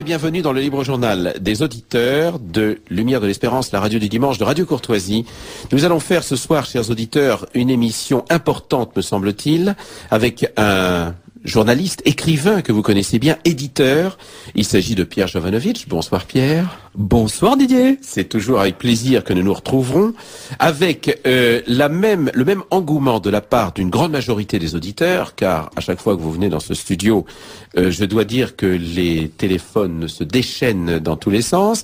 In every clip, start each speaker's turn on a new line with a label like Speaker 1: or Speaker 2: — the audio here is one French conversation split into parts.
Speaker 1: Bienvenue dans le Libre Journal des auditeurs de Lumière de l'Espérance, la radio du dimanche de Radio Courtoisie. Nous allons faire ce soir, chers auditeurs, une émission importante, me semble-t-il, avec un journaliste, écrivain que vous connaissez bien, éditeur. Il s'agit de Pierre Jovanovic. Bonsoir Pierre.
Speaker 2: Bonsoir Didier.
Speaker 1: C'est toujours avec plaisir que nous nous retrouverons, avec le même engouement de la part d'une grande majorité des auditeurs, car à chaque fois que vous venez dans ce studio, je dois dire que les téléphones se déchaînent dans tous les sens.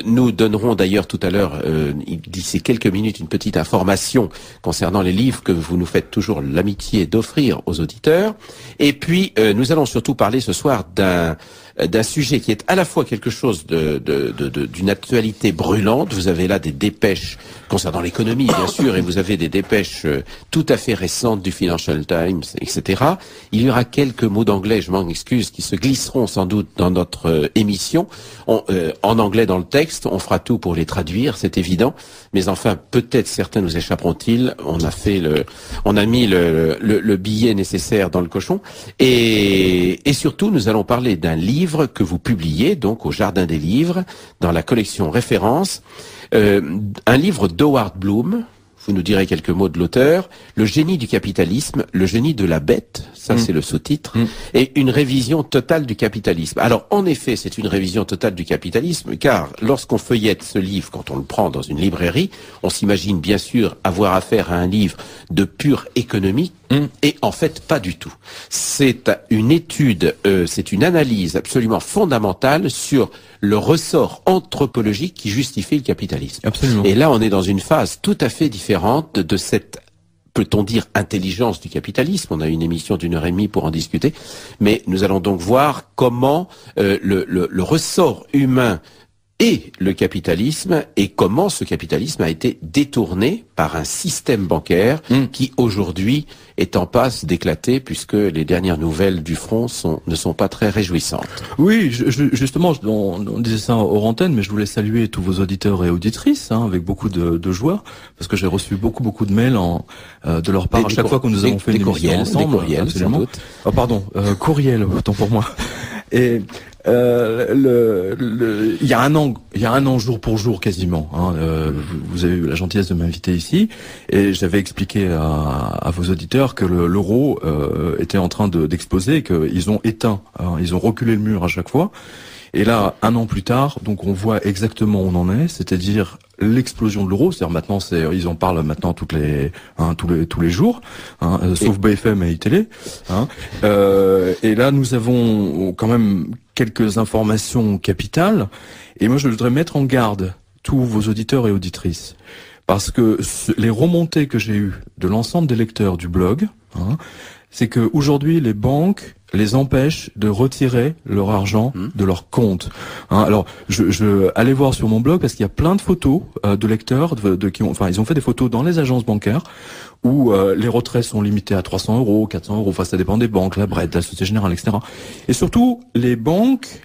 Speaker 1: Nous donnerons d'ailleurs tout à l'heure, d'ici quelques minutes, une petite information concernant les livres que vous nous faites toujours l'amitié d'offrir aux auditeurs. Et puis, nous allons surtout parler ce soir d'un sujet qui est à la fois quelque chose d'une actualité brûlante. Vous avez là des dépêches concernant l'économie, bien sûr, et vous avez des dépêches tout à fait récentes du Financial Times, etc. Il y aura quelques mots d'anglais, je m'en excuse, qui se glisseront sans doute dans notre émission, en anglais dans le texte. On fera tout pour les traduire, c'est évident. Mais enfin, peut-être certains nous échapperont-ils. On a mis le billet nécessaire dans le cochon. Et surtout, nous allons parler d'un livre que vous publiez, donc au Jardin des Livres, dans la collection Référence, un livre d'Howard Bloom. Vous nous direz quelques mots de l'auteur. Le génie du capitalisme, le génie de la bête, ça c'est le sous-titre, et une révision totale du capitalisme. Alors en effet, c'est une révision totale du capitalisme, car lorsqu'on feuillette ce livre, quand on le prend dans une librairie, on s'imagine bien sûr avoir affaire à un livre de pure économie, et en fait pas du tout. C'est une étude, c'est une analyse absolument fondamentale sur le ressort anthropologique qui justifie le capitalisme.
Speaker 2: Absolument.
Speaker 1: Et là, on est dans une phase tout à fait différente de cette, peut-on dire, intelligence du capitalisme. On a une émission d'1h30 pour en discuter. Mais nous allons donc voir comment le ressort humain et le capitalisme, et comment ce capitalisme a été détourné par un système bancaire qui aujourd'hui est en passe d'éclater, puisque les dernières nouvelles du front ne sont pas très réjouissantes.
Speaker 2: Oui, justement, on disait ça hors antenne, mais je voulais saluer tous vos auditeurs et auditrices, avec beaucoup de joie, parce que j'ai reçu beaucoup de mails de leur part à chaque fois que nous avons fait une émission ensemble.
Speaker 1: Des courriels, absolument. Sans doute.
Speaker 2: Oh, pardon, courriel, autant pour moi. Et il y a un an jour pour jour quasiment. Vous avez eu la gentillesse de m'inviter ici, et j'avais expliqué à vos auditeurs que l'euro était en train d'exploser, et qu'ils ont éteint, ils ont reculé le mur à chaque fois. Et là, un an plus tard, donc on voit exactement où on en est, c'est-à-dire l'explosion de l'euro. C'est-à-dire maintenant, ils en parlent maintenant tous les jours, sauf BFM et iTélé. Et là, nous avons quand même quelques informations capitales. Et moi, je voudrais mettre en garde tous vos auditeurs et auditrices, parce que les remontées que j'ai eues de l'ensemble des lecteurs du blog, c'est que aujourd'hui, les banques les empêchent de retirer leur argent de leur compte. Alors, je allez voir sur mon blog, parce qu'il y a plein de photos de lecteurs ils ont fait des photos dans les agences bancaires où les retraits sont limités à 300 €, 400 €. Enfin, ça dépend des banques, la Bred, la Société Générale, etc. Et surtout, les banques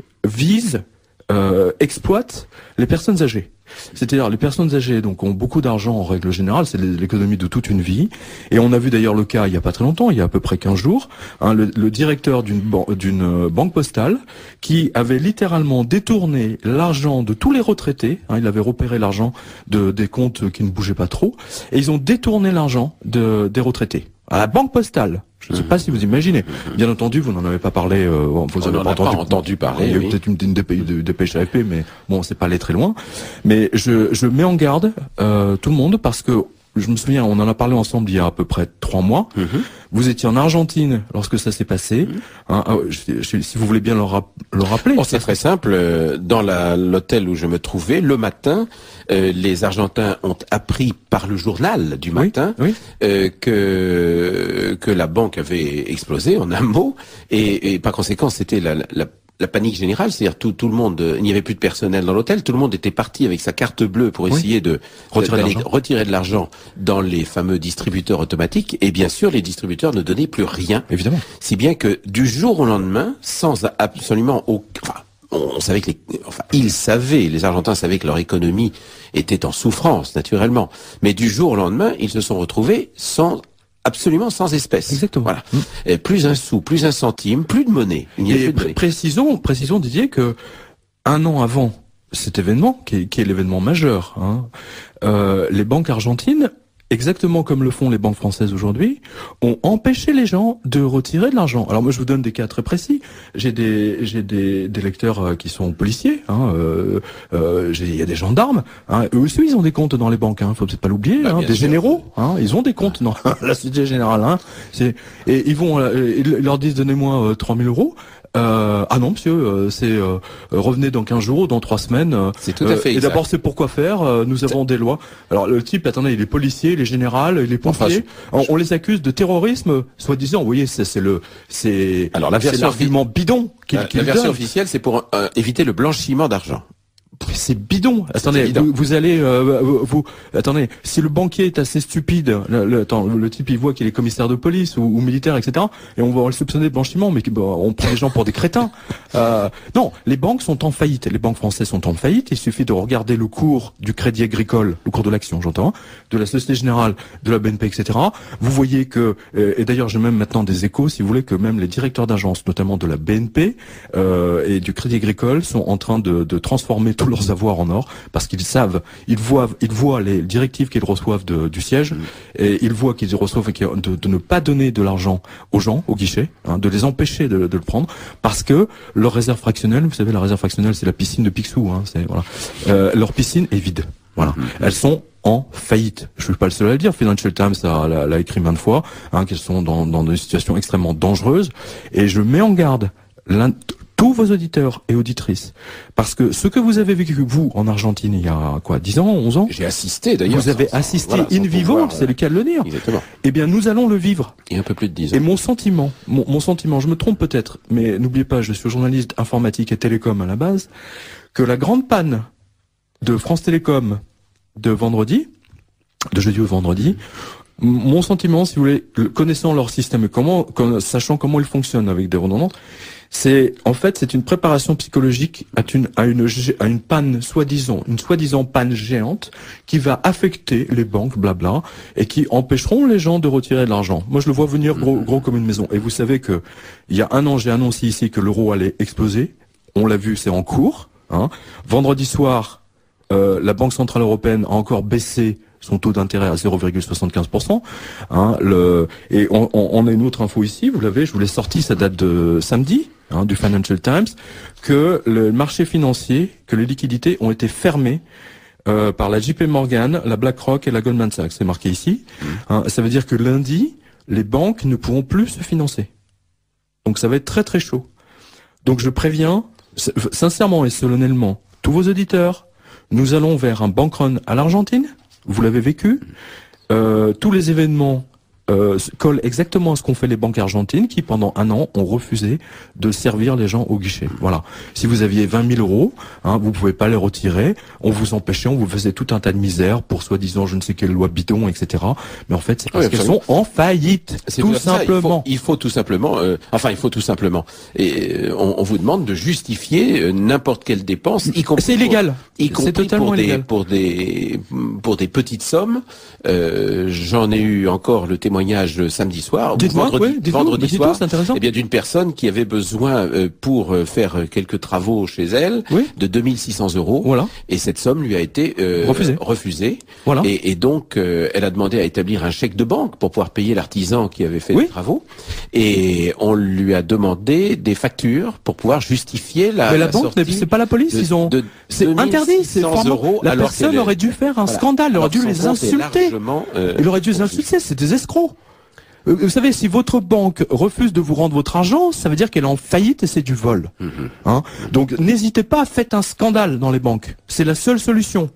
Speaker 2: exploitent les personnes âgées. C'est-à-dire les personnes âgées donc ont beaucoup d'argent en règle générale, c'est l'économie de toute une vie. Et on a vu d'ailleurs le cas il y a pas très longtemps, il y a à peu près 15 jours, le directeur d'une banque postale qui avait littéralement détourné l'argent de tous les retraités. Il avait repéré l'argent des comptes qui ne bougeaient pas trop, et ils ont détourné l'argent des retraités à la banque postale. Je ne sais pas si vous imaginez. Bien entendu, vous n'en avez pas parlé. Vous n'en avez pas entendu parler. Il y a eu peut-être une dépêche AFP, mais bon, c'est pas allé très loin. Mais je mets en garde tout le monde, parce que je me souviens, on en a parlé ensemble il y a à peu près 3 mois. Vous étiez en Argentine lorsque ça s'est passé. Si vous voulez bien le rappeler.
Speaker 1: C'est très simple. Dans l'hôtel où je me trouvais, le matin, les Argentins ont appris par le journal du matin que la banque avait explosé, en un mot, et par conséquent, c'était la panique générale, c'est-à-dire tout le monde, il n'y avait plus de personnel dans l'hôtel, tout le monde était parti avec sa carte bleue pour essayer de retirer de l'argent dans les fameux distributeurs automatiques, et bien sûr les distributeurs ne donnaient plus rien.
Speaker 2: Évidemment.
Speaker 1: Si bien que du jour au lendemain, sans absolument aucun... on savait que les Argentins savaient que leur économie était en souffrance, naturellement. Mais du jour au lendemain, ils se sont retrouvés sans absolument sans espèces.
Speaker 2: Exactement.
Speaker 1: Voilà. Et plus un sou, plus un centime, plus de monnaie. Il n'y a plus de monnaie.
Speaker 2: Précisons Didier que un an avant cet événement, qui est l'événement majeur, les banques argentines, exactement comme le font les banques françaises aujourd'hui, ont empêché les gens de retirer de l'argent. Alors moi je vous donne des cas très précis. J'ai des lecteurs qui sont policiers, il y a des gendarmes, eux aussi ils ont des comptes dans les banques, faut peut-être pas l'oublier, des généraux, ils ont des comptes dans la Société Générale, et ils vont, ils leur disent donnez-moi 3000 €. Ah non monsieur, revenez dans 15 jours, dans 3 semaines.
Speaker 1: C'est tout à fait exact.
Speaker 2: Et d'abord c'est pourquoi faire, nous avons des lois. Alors le type, attendez, il est policier, il est général, il est pompier. On les accuse de terrorisme, soi-disant. Vous voyez,
Speaker 1: alors la version
Speaker 2: l'argument bidon
Speaker 1: la version officielle, c'est pour éviter le blanchiment d'argent.
Speaker 2: C'est bidon. Attendez, vous allez, attendez. Si le banquier est assez stupide, le type il voit qu'il est commissaire de police ou militaire, etc. Et on va le soupçonner de blanchiment, mais on prend les gens pour des crétins. Non, les banques sont en faillite. Les banques françaises sont en faillite. Il suffit de regarder le cours du Crédit Agricole, le cours de l'action, j'entends, de la Société Générale, de la BNP, etc. Vous voyez que, et d'ailleurs j'ai même maintenant des échos, si vous voulez, que même les directeurs d'agence, notamment de la BNP et du Crédit Agricole, sont en train de transformer tous leurs avoirs en or, parce qu'ils savent, ils voient les directives qu'ils reçoivent du siège, et ils voient qu'ils reçoivent de ne pas donner de l'argent aux gens, au guichet, de les empêcher de le prendre, parce que leur réserve fractionnelle, vous savez, la réserve fractionnelle, c'est la piscine de Picsou, leur piscine est vide. Voilà. Elles sont en faillite. Je suis pas le seul à le dire. Financial Times l'a écrit maintes fois, qu'elles sont dans des situations extrêmement dangereuses, et je mets en garde tous vos auditeurs et auditrices, parce que ce que vous avez vécu, vous, en Argentine, il y a 10 ans, 11 ans?
Speaker 1: J'ai assisté, d'ailleurs.
Speaker 2: Vous avez assisté in vivo, c'est le cas de le dire.
Speaker 1: Exactement.
Speaker 2: Eh bien, nous allons le vivre.
Speaker 1: Il y a un peu plus de 10 ans.
Speaker 2: Et mon sentiment, je me trompe peut-être, mais n'oubliez pas, je suis journaliste informatique et télécom à la base, que la grande panne de France Télécom de jeudi au vendredi, mon sentiment, si vous voulez, connaissant leur système et sachant comment ils fonctionnent avec des redondantes, c'est une préparation psychologique à une panne une soi-disant panne géante qui va affecter les banques, blabla, et qui empêcheront les gens de retirer de l'argent. Moi, je le vois venir gros comme une maison. Et vous savez que il y a un an, j'ai annoncé ici que l'euro allait exploser. On l'a vu, c'est en cours. Vendredi soir, la Banque Centrale Européenne a encore baissé son taux d'intérêt à 0,75%. Et on a une autre info ici, vous l'avez, je vous l'ai sorti, ça date de samedi, du Financial Times, que le marché financier, que les liquidités ont été fermées par la JP Morgan, la BlackRock et la Goldman Sachs. C'est marqué ici. Ça veut dire que lundi, les banques ne pourront plus se financer. Donc ça va être très très chaud. Donc je préviens, sincèrement et solennellement, tous vos auditeurs, nous allons vers un bank run à l'Argentine. Vous l'avez vécu. Tous les événements collent exactement à ce qu'ont fait les banques argentines qui, pendant un an, ont refusé de servir les gens au guichet. Voilà. Si vous aviez 20 000 €, vous pouvez pas les retirer. On vous empêchait, on vous faisait tout un tas de misère pour soi-disant je ne sais quelle loi bidon, etc. Mais en fait, c'est parce qu'elles sont en faillite. Tout simplement.
Speaker 1: Il faut tout simplement. Et on vous demande de justifier n'importe quelle dépense, y compris.
Speaker 2: C'est illégal.
Speaker 1: C'est totalement illégal. Pour des petites sommes. J'en ai eu encore le témoignage samedi soir, vendredi soir, d'une personne qui avait besoin pour faire quelques travaux chez elle de 2600 €.
Speaker 2: Voilà.
Speaker 1: Et cette somme lui a été refusée.
Speaker 2: Voilà.
Speaker 1: Et donc elle a demandé à établir un chèque de banque pour pouvoir payer l'artisan qui avait fait les travaux. Et on lui a demandé des factures pour pouvoir justifier
Speaker 2: Mais la banque, c'est pas la police, c'est interdit. C'est la personne aurait dû faire un scandale, elle aurait dû les insulter. Il aurait dû les insulter, c'est des escrocs. Vous savez, si votre banque refuse de vous rendre votre argent, ça veut dire qu'elle est en faillite et c'est du vol. Donc n'hésitez pas, faites un scandale dans les banques. C'est la seule solution.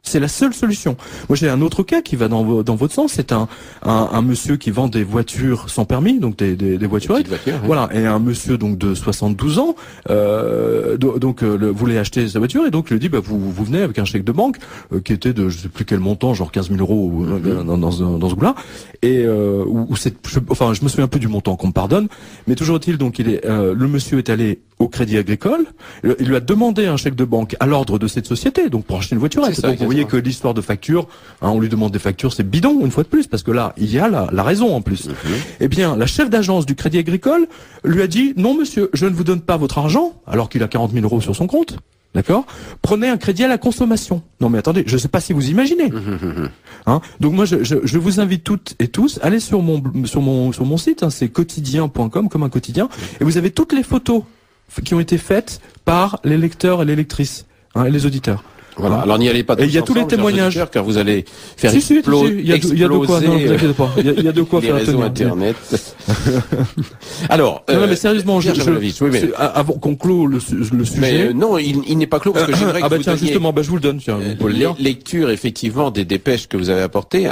Speaker 2: C'est la seule solution. Moi, j'ai un autre cas qui va dans votre sens. C'est un monsieur qui vend des voitures sans permis, donc des voiturettes. Voilà. Et un monsieur donc de 72 ans, voulait acheter sa voiture et donc il lui dit, vous venez avec un chèque de banque qui était de je sais plus quel montant, genre 15 000 € dans ce goût-là. Et je me souviens plus du montant qu'on me pardonne, mais toujours est-il donc le monsieur est allé au Crédit Agricole. Il lui a demandé un chèque de banque à l'ordre de cette société, donc pour acheter une voiturette. Donc vous voyez que l'histoire de facture, on lui demande des factures, c'est bidon une fois de plus, parce que là, il y a la raison en plus. Eh bien, la chef d'agence du Crédit Agricole lui a dit, non monsieur, je ne vous donne pas votre argent, alors qu'il a 40 000 € sur son compte. D'accord? Prenez un crédit à la consommation. Non mais attendez, je ne sais pas si vous imaginez. Donc moi je vous invite toutes et tous, allez sur mon site, c'est quotidien.com comme un quotidien, et vous avez toutes les photos qui ont été faites par les lecteurs et les lectrices, et les auditeurs.
Speaker 1: Voilà. Alors n'y allez pas.
Speaker 2: Et il y a tous les témoignages,
Speaker 1: car vous allez faire exploser.
Speaker 2: Il y a de quoi. Non, vous inquiétez pas. Il y a de quoi faire
Speaker 1: réseaux internet. Alors,
Speaker 2: non, mais sérieusement, avant qu'on clôt le sujet.
Speaker 1: Mais non, il n'est pas clos parce que j'aimerais que vous
Speaker 2: tiens, justement, je vous le donne. Tiens, vous pouvez le lire.
Speaker 1: Lecture effectivement des dépêches que vous avez apportées.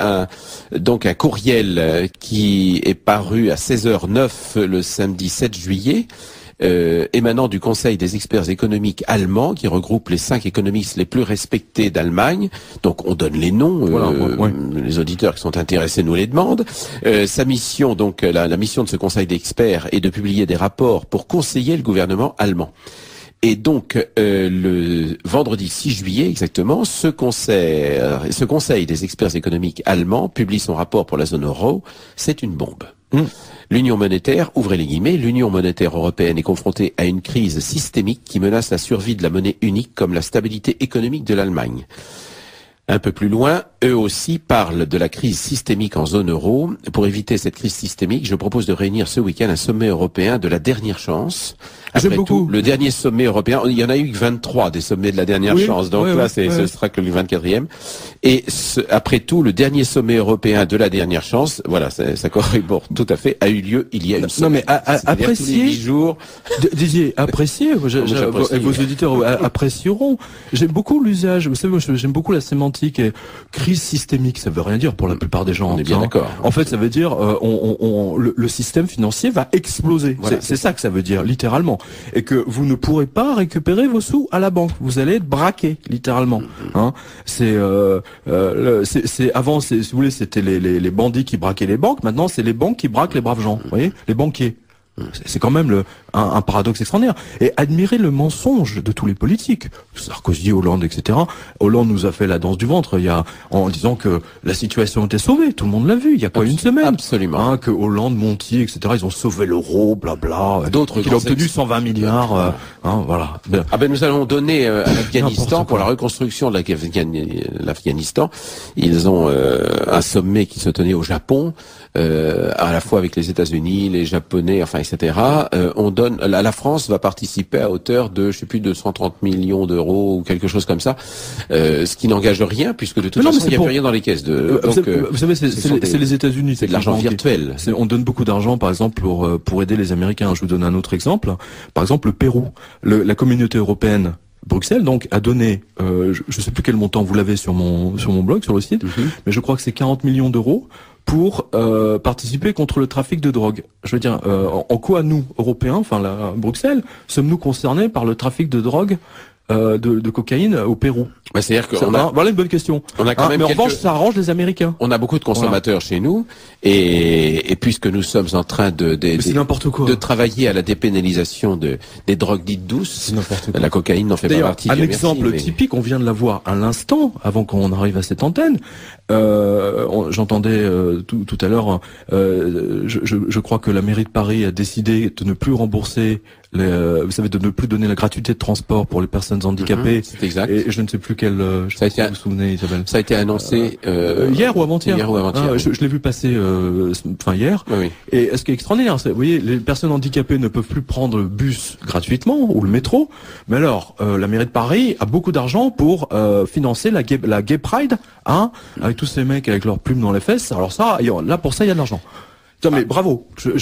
Speaker 1: Donc un courriel qui est paru à 16h09 le samedi 7 juillet. Émanant du Conseil des experts économiques allemands qui regroupe les 5 économistes les plus respectés d'Allemagne. Donc on donne les noms, les auditeurs qui sont intéressés nous les demandent. Sa mission, donc la mission de ce Conseil d'experts est de publier des rapports pour conseiller le gouvernement allemand. Et donc le vendredi 6 juillet exactement, ce conseil des experts économiques allemands publie son rapport pour la zone euro. C'est une bombe. L'union monétaire, ouvrez les guillemets, l'union monétaire européenne est confrontée à une crise systémique qui menace la survie de la monnaie unique comme la stabilité économique de l'Allemagne. Un peu plus loin, eux aussi parlent de la crise systémique en zone euro. Pour éviter cette crise systémique, je propose de réunir ce week-end un sommet européen de la dernière chance. Après tout, le dernier sommet européen, il y en a eu 23 des sommets de la dernière chance, donc ce sera que le 24e. Et après tout, le dernier sommet européen de la dernière chance, voilà, ça corrobore tout à fait, a eu lieu il y a une semaine.
Speaker 2: Non mais appréciez,
Speaker 1: tous les 10 jours.
Speaker 2: Didier, appréciez, et vos auditeurs apprécieront. J'aime beaucoup l'usage, vous savez, j'aime beaucoup la sémantique. Crise systémique, ça veut rien dire pour la plupart des gens.
Speaker 1: On est bien d'accord.
Speaker 2: En fait, ça veut dire le système financier va exploser. Voilà, c'est ça que ça veut dire, littéralement. Et que vous ne pourrez pas récupérer vos sous à la banque. Vous allez être braqué, littéralement. C'est avant, si vous voulez, c'était les bandits qui braquaient les banques. Maintenant, c'est les banques qui braquent les braves gens. Vous voyez, les banquiers. C'est quand même un paradoxe extraordinaire. Et admirez le mensonge de tous les politiques. Sarkozy, Hollande, etc. Hollande nous a fait la danse du ventre en disant que la situation était sauvée. Tout le monde l'a vu. Il y a pas une semaine.
Speaker 1: Absolument.
Speaker 2: Que Hollande, Monti, etc. Ils ont sauvé l'euro, blabla.
Speaker 1: D'autres
Speaker 2: qu'il a obtenu 120 milliards. Voilà.
Speaker 1: Nous allons donner à l'Afghanistan pour la reconstruction de l'Afghanistan. Ils ont un sommet qui se tenait au Japon. À la fois avec les États-Unis, les Japonais, etc. On donne, la France va participer à hauteur de, je sais plus, de 130 millions d'euros ou quelque chose comme ça, ce qui n'engage rien puisque de toute façon il n'y a plus rien dans les caisses.
Speaker 2: Vous savez, c'est les États-Unis,
Speaker 1: c'est de l'argent virtuel.
Speaker 2: On donne beaucoup d'argent, par exemple, pour aider les Américains. Je vous donne un autre exemple. Par exemple, le Pérou, la communauté européenne. Bruxelles donc a donné, je sais plus quel montant vous l'avez sur mon blog, sur le site, mais je crois que c'est 40 millions d'euros pour participer contre le trafic de drogue. Je veux dire, en quoi nous, Européens, Bruxelles, sommes-nous concernés par le trafic de drogue de cocaïne au Pérou?
Speaker 1: C'est-à-dire que
Speaker 2: voilà une bonne question.
Speaker 1: On a quand même
Speaker 2: mais en revanche, ça arrange les Américains.
Speaker 1: On a beaucoup de consommateurs chez nous, et puisque nous sommes en train de travailler à la dépénalisation des drogues dites douces, la cocaïne n'en fait pas partie.
Speaker 2: Un exemple typique, on vient de l'avoir à l'instant, avant qu'on arrive à cette antenne. J'entendais tout à l'heure, je crois que la mairie de Paris a décidé de ne plus rembourser vous savez, de ne plus donner la gratuité de transport pour les personnes handicapées.
Speaker 1: C'est exact.
Speaker 2: Et je ne sais plus quel. Je sais pas si vous vous souvenez, Isabelle.
Speaker 1: Ça a été annoncé
Speaker 2: hier ou avant-hier.
Speaker 1: Hier ou avant-hier.
Speaker 2: Je l'ai vu passer, hier.
Speaker 1: Oui.
Speaker 2: Et ce qui est extraordinaire, vous voyez, les personnes handicapées ne peuvent plus prendre le bus gratuitement ou le métro. Mais alors, la mairie de Paris a beaucoup d'argent pour financer la Gay Pride, avec tous ces mecs avec leurs plumes dans les fesses. Alors ça, là pour ça, il y a de l'argent. Non mais bravo.
Speaker 1: Il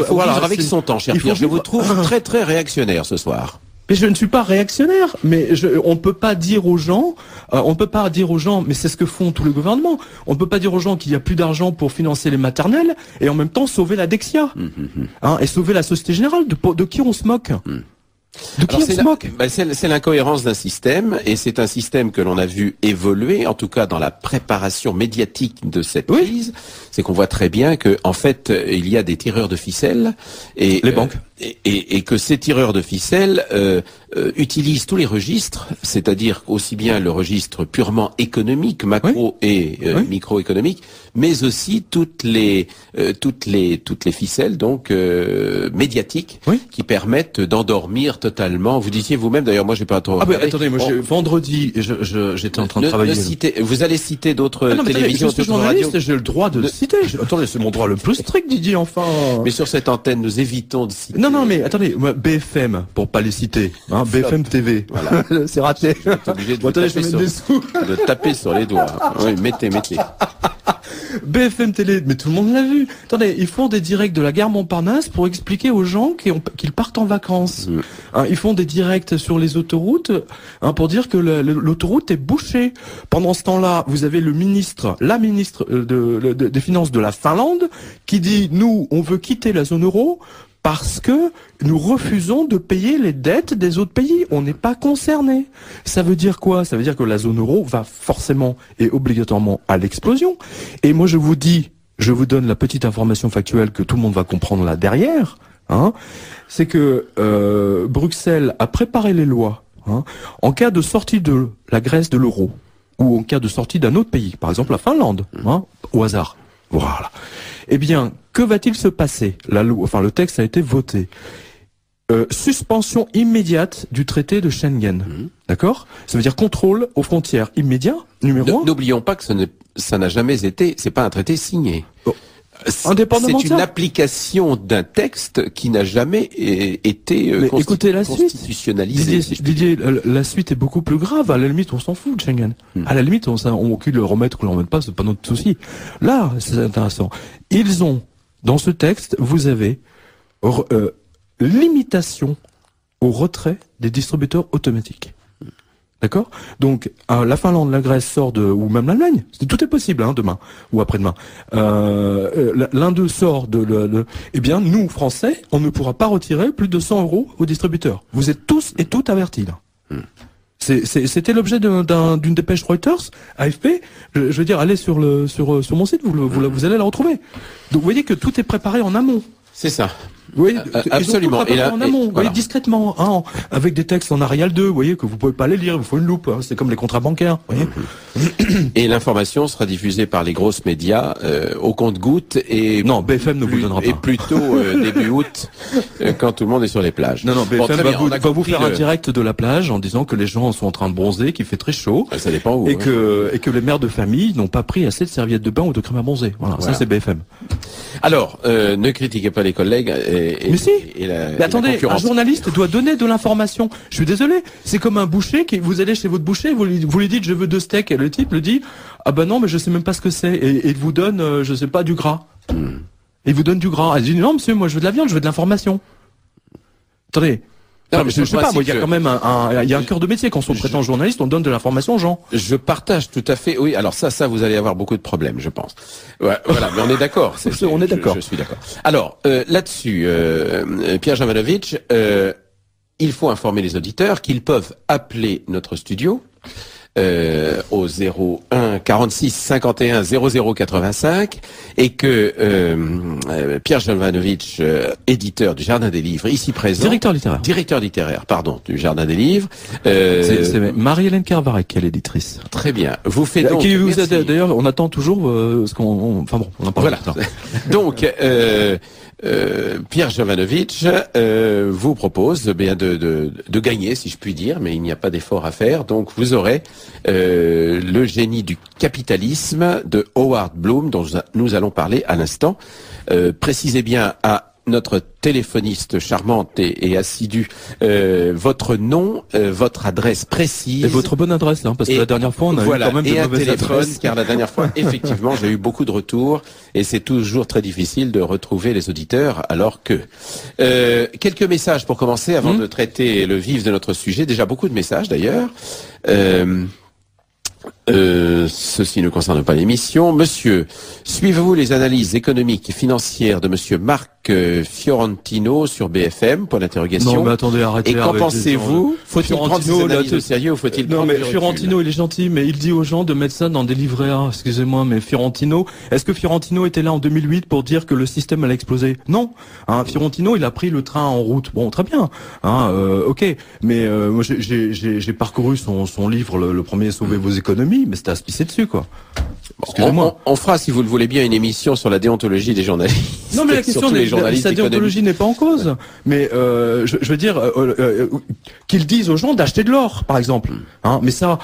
Speaker 1: faut vivre avec son temps, cher Pierre. Je vous trouve très très réactionnaire ce soir.
Speaker 2: Mais je ne suis pas réactionnaire. Mais on peut pas dire aux gens, mais c'est ce que font tous les gouvernements. On ne peut pas dire aux gens qu'il y a plus d'argent pour financer les maternelles et en même temps sauver la Dexia, et sauver la Société Générale. De qui on se moque?
Speaker 1: C'est l'incohérence d'un système, et c'est un système que l'on a vu évoluer, en tout cas dans la préparation médiatique de cette crise. C'est qu'on voit très bien que, en fait, il y a des tireurs de ficelles et
Speaker 2: les banques.
Speaker 1: et que ces tireurs de ficelle utilisent tous les registres, c'est-à-dire aussi bien le registre purement économique, macro et microéconomique, mais aussi toutes les ficelles donc médiatiques qui permettent d'endormir totalement. Vous disiez vous-même, d'ailleurs, moi j'ai pas trop.
Speaker 2: Ah ben attendez, moi vendredi, j'étais en train de travailler.
Speaker 1: Vous allez citer d'autres télévisions,
Speaker 2: d'autres radios. J'ai le droit de citer. Attendez, c'est mon droit le plus strict, Didier, enfin.
Speaker 1: Mais sur cette antenne, nous évitons de citer.
Speaker 2: Non, mais attendez, BFM, pour pas les citer, hein, BFM TV. Voilà. C'est raté.
Speaker 1: Je vais obligé de taper sur les doigts. Oui, mettez.
Speaker 2: BFM Télé, mais tout le monde l'a vu. Attendez, ils font des directs de la gare Montparnasse pour expliquer aux gens qu'ils partent en vacances. Hein, ils font des directs sur les autoroutes pour dire que l'autoroute est bouchée. Pendant ce temps-là, vous avez la ministre des Finances de la Finlande qui dit, nous, on veut quitter la zone euro parce que nous refusons de payer les dettes des autres pays. On n'est pas concernés. Ça veut dire quoi? Ça veut dire que la zone euro va forcément et obligatoirement à l'explosion. Et moi, je vous donne la petite information factuelle que tout le monde va comprendre là derrière. C'est que Bruxelles a préparé les lois en cas de sortie de la Grèce de l'euro ou en cas de sortie d'un autre pays, par exemple la Finlande, au hasard. Voilà. Eh bien, que va-t-il se passer? Le texte a été voté. Suspension immédiate du traité de Schengen. D'accord? Ça veut dire contrôle aux frontières immédiat, numéro 1.
Speaker 1: N'oublions pas que ça n'a jamais été, c'est pas un traité signé.
Speaker 2: Indépendamment
Speaker 1: c'est une application d'un texte qui n'a jamais été constitutionnalisé.
Speaker 2: Didier, la suite est beaucoup plus grave. À la limite, on s'en fout de Schengen. À la limite, on cul le remettre ou le remettre pas, c'est pas notre souci. Là, c'est intéressant. Ils ont, dans ce texte, vous avez limitation au retrait des distributeurs automatiques. D'accord? Donc, la Finlande, la Grèce sort ou même l'Allemagne. Tout est possible, demain ou après-demain. L'un d'eux sort eh bien, nous, Français, on ne pourra pas retirer plus de 100 € aux distributeurs. Vous êtes tous et toutes avertis, là. C'était l'objet d'une dépêche Reuters, AFP. Je veux dire, allez sur mon site, vous allez la retrouver. Donc, vous voyez que tout est préparé en amont.
Speaker 1: C'est ça.
Speaker 2: Oui,
Speaker 1: absolument.
Speaker 2: Et là, en amont, voilà. Discrètement, avec des textes en Arial 2, vous voyez, que vous pouvez pas les lire, il vous faut une loupe, c'est comme les contrats bancaires, vous voyez.
Speaker 1: Et l'information sera diffusée par les grosses médias au compte-gouttes et
Speaker 2: non, BFM ne vous donnera pas.
Speaker 1: Et plutôt début août, quand tout le monde est sur les plages.
Speaker 2: Non, BFM va vous faire un direct de la plage en disant que les gens sont en train de bronzer, qu'il fait très chaud,
Speaker 1: ça dépend où,
Speaker 2: et que les mères de famille n'ont pas pris assez de serviettes de bain ou de crème à bronzer. Voilà. Ça c'est BFM.
Speaker 1: Alors, ne critiquez pas les collègues.
Speaker 2: Mais si. Mais attendez, un journaliste doit donner de l'information. Je suis désolé, c'est comme un boucher qui vous allez chez votre boucher, vous lui dites je veux 2 steaks et le type le dit ah ben non mais je sais même pas ce que c'est et il vous donne je sais pas du gras. Il vous donne du gras. Elle dit non monsieur, moi je veux de la viande, je veux de l'information. Attendez. Non, mais je sais pas, moi, il y a quand même il y a un cœur de métier. Quand on se prétend journaliste, on donne de l'information aux gens.
Speaker 1: Je partage tout à fait. Oui, alors ça, vous allez avoir beaucoup de problèmes, je pense. Ouais, voilà, mais on est d'accord.
Speaker 2: On est d'accord.
Speaker 1: Je suis d'accord. Alors, là-dessus, Pierre Jovanovic, il faut informer les auditeurs qu'ils peuvent appeler notre studio au 01 46 51 00 85 et que Pierre Jovanovic, éditeur du Jardin des Livres, ici présent, directeur littéraire, pardon, du Jardin des Livres,
Speaker 2: c'est Marie-Hélène Carvarec qui est l'éditrice.
Speaker 1: Très bien. Vous faites donc.
Speaker 2: D'ailleurs, on attend toujours ce qu'on. Enfin bon, on en parle.
Speaker 1: Voilà. Donc. Pierre Jovanovic vous propose bien de gagner, si je puis dire, mais il n'y a pas d'effort à faire. Donc vous aurez le génie du capitalisme de Howard Bloom, dont nous allons parler à l'instant. Précisez bien à notre téléphoniste charmante et assidue votre nom, votre adresse précise.
Speaker 2: Et votre bonne adresse, parce que la dernière fois, on a eu quand même de mauvaises adresses.
Speaker 1: Car la dernière fois, effectivement, j'ai eu beaucoup de retours et c'est toujours très difficile de retrouver les auditeurs, alors que... quelques messages pour commencer, avant de traiter le vif de notre sujet. Déjà beaucoup de messages, d'ailleurs. Ceci ne concerne pas l'émission. Monsieur, suivez-vous les analyses économiques et financières de monsieur Marc Fiorentino sur BFM, point d'interrogation.
Speaker 2: Non, mais attendez, arrêtez.
Speaker 1: Et qu'en pensez-vous? Faut-il prendre ces analyses au sérieux ou faut-il
Speaker 2: Non,
Speaker 1: prendre
Speaker 2: mais
Speaker 1: du recul?
Speaker 2: Fiorentino, il est gentil, mais il dit aux gens de mettre ça dans des livrets A. Excusez-moi, mais Fiorentino, est-ce que Fiorentino était là en 2008 pour dire que le système allait exploser? Non. Hein, Fiorentino, il a pris le train en route. Bon, très bien. Hein, ok. Mais moi, j'ai parcouru son livre, le premier Sauver vos économies, mais c'était à se pisser dessus, quoi. Excusez-moi.
Speaker 1: On fera, si vous le voulez bien, une émission sur la déontologie des journalistes.
Speaker 2: Non, mais la question
Speaker 1: les journalistes
Speaker 2: sa déontologie n'est pas en cause. Mais je veux dire qu'ils disent aux gens d'acheter de l'or, par exemple. Hein, mais ça,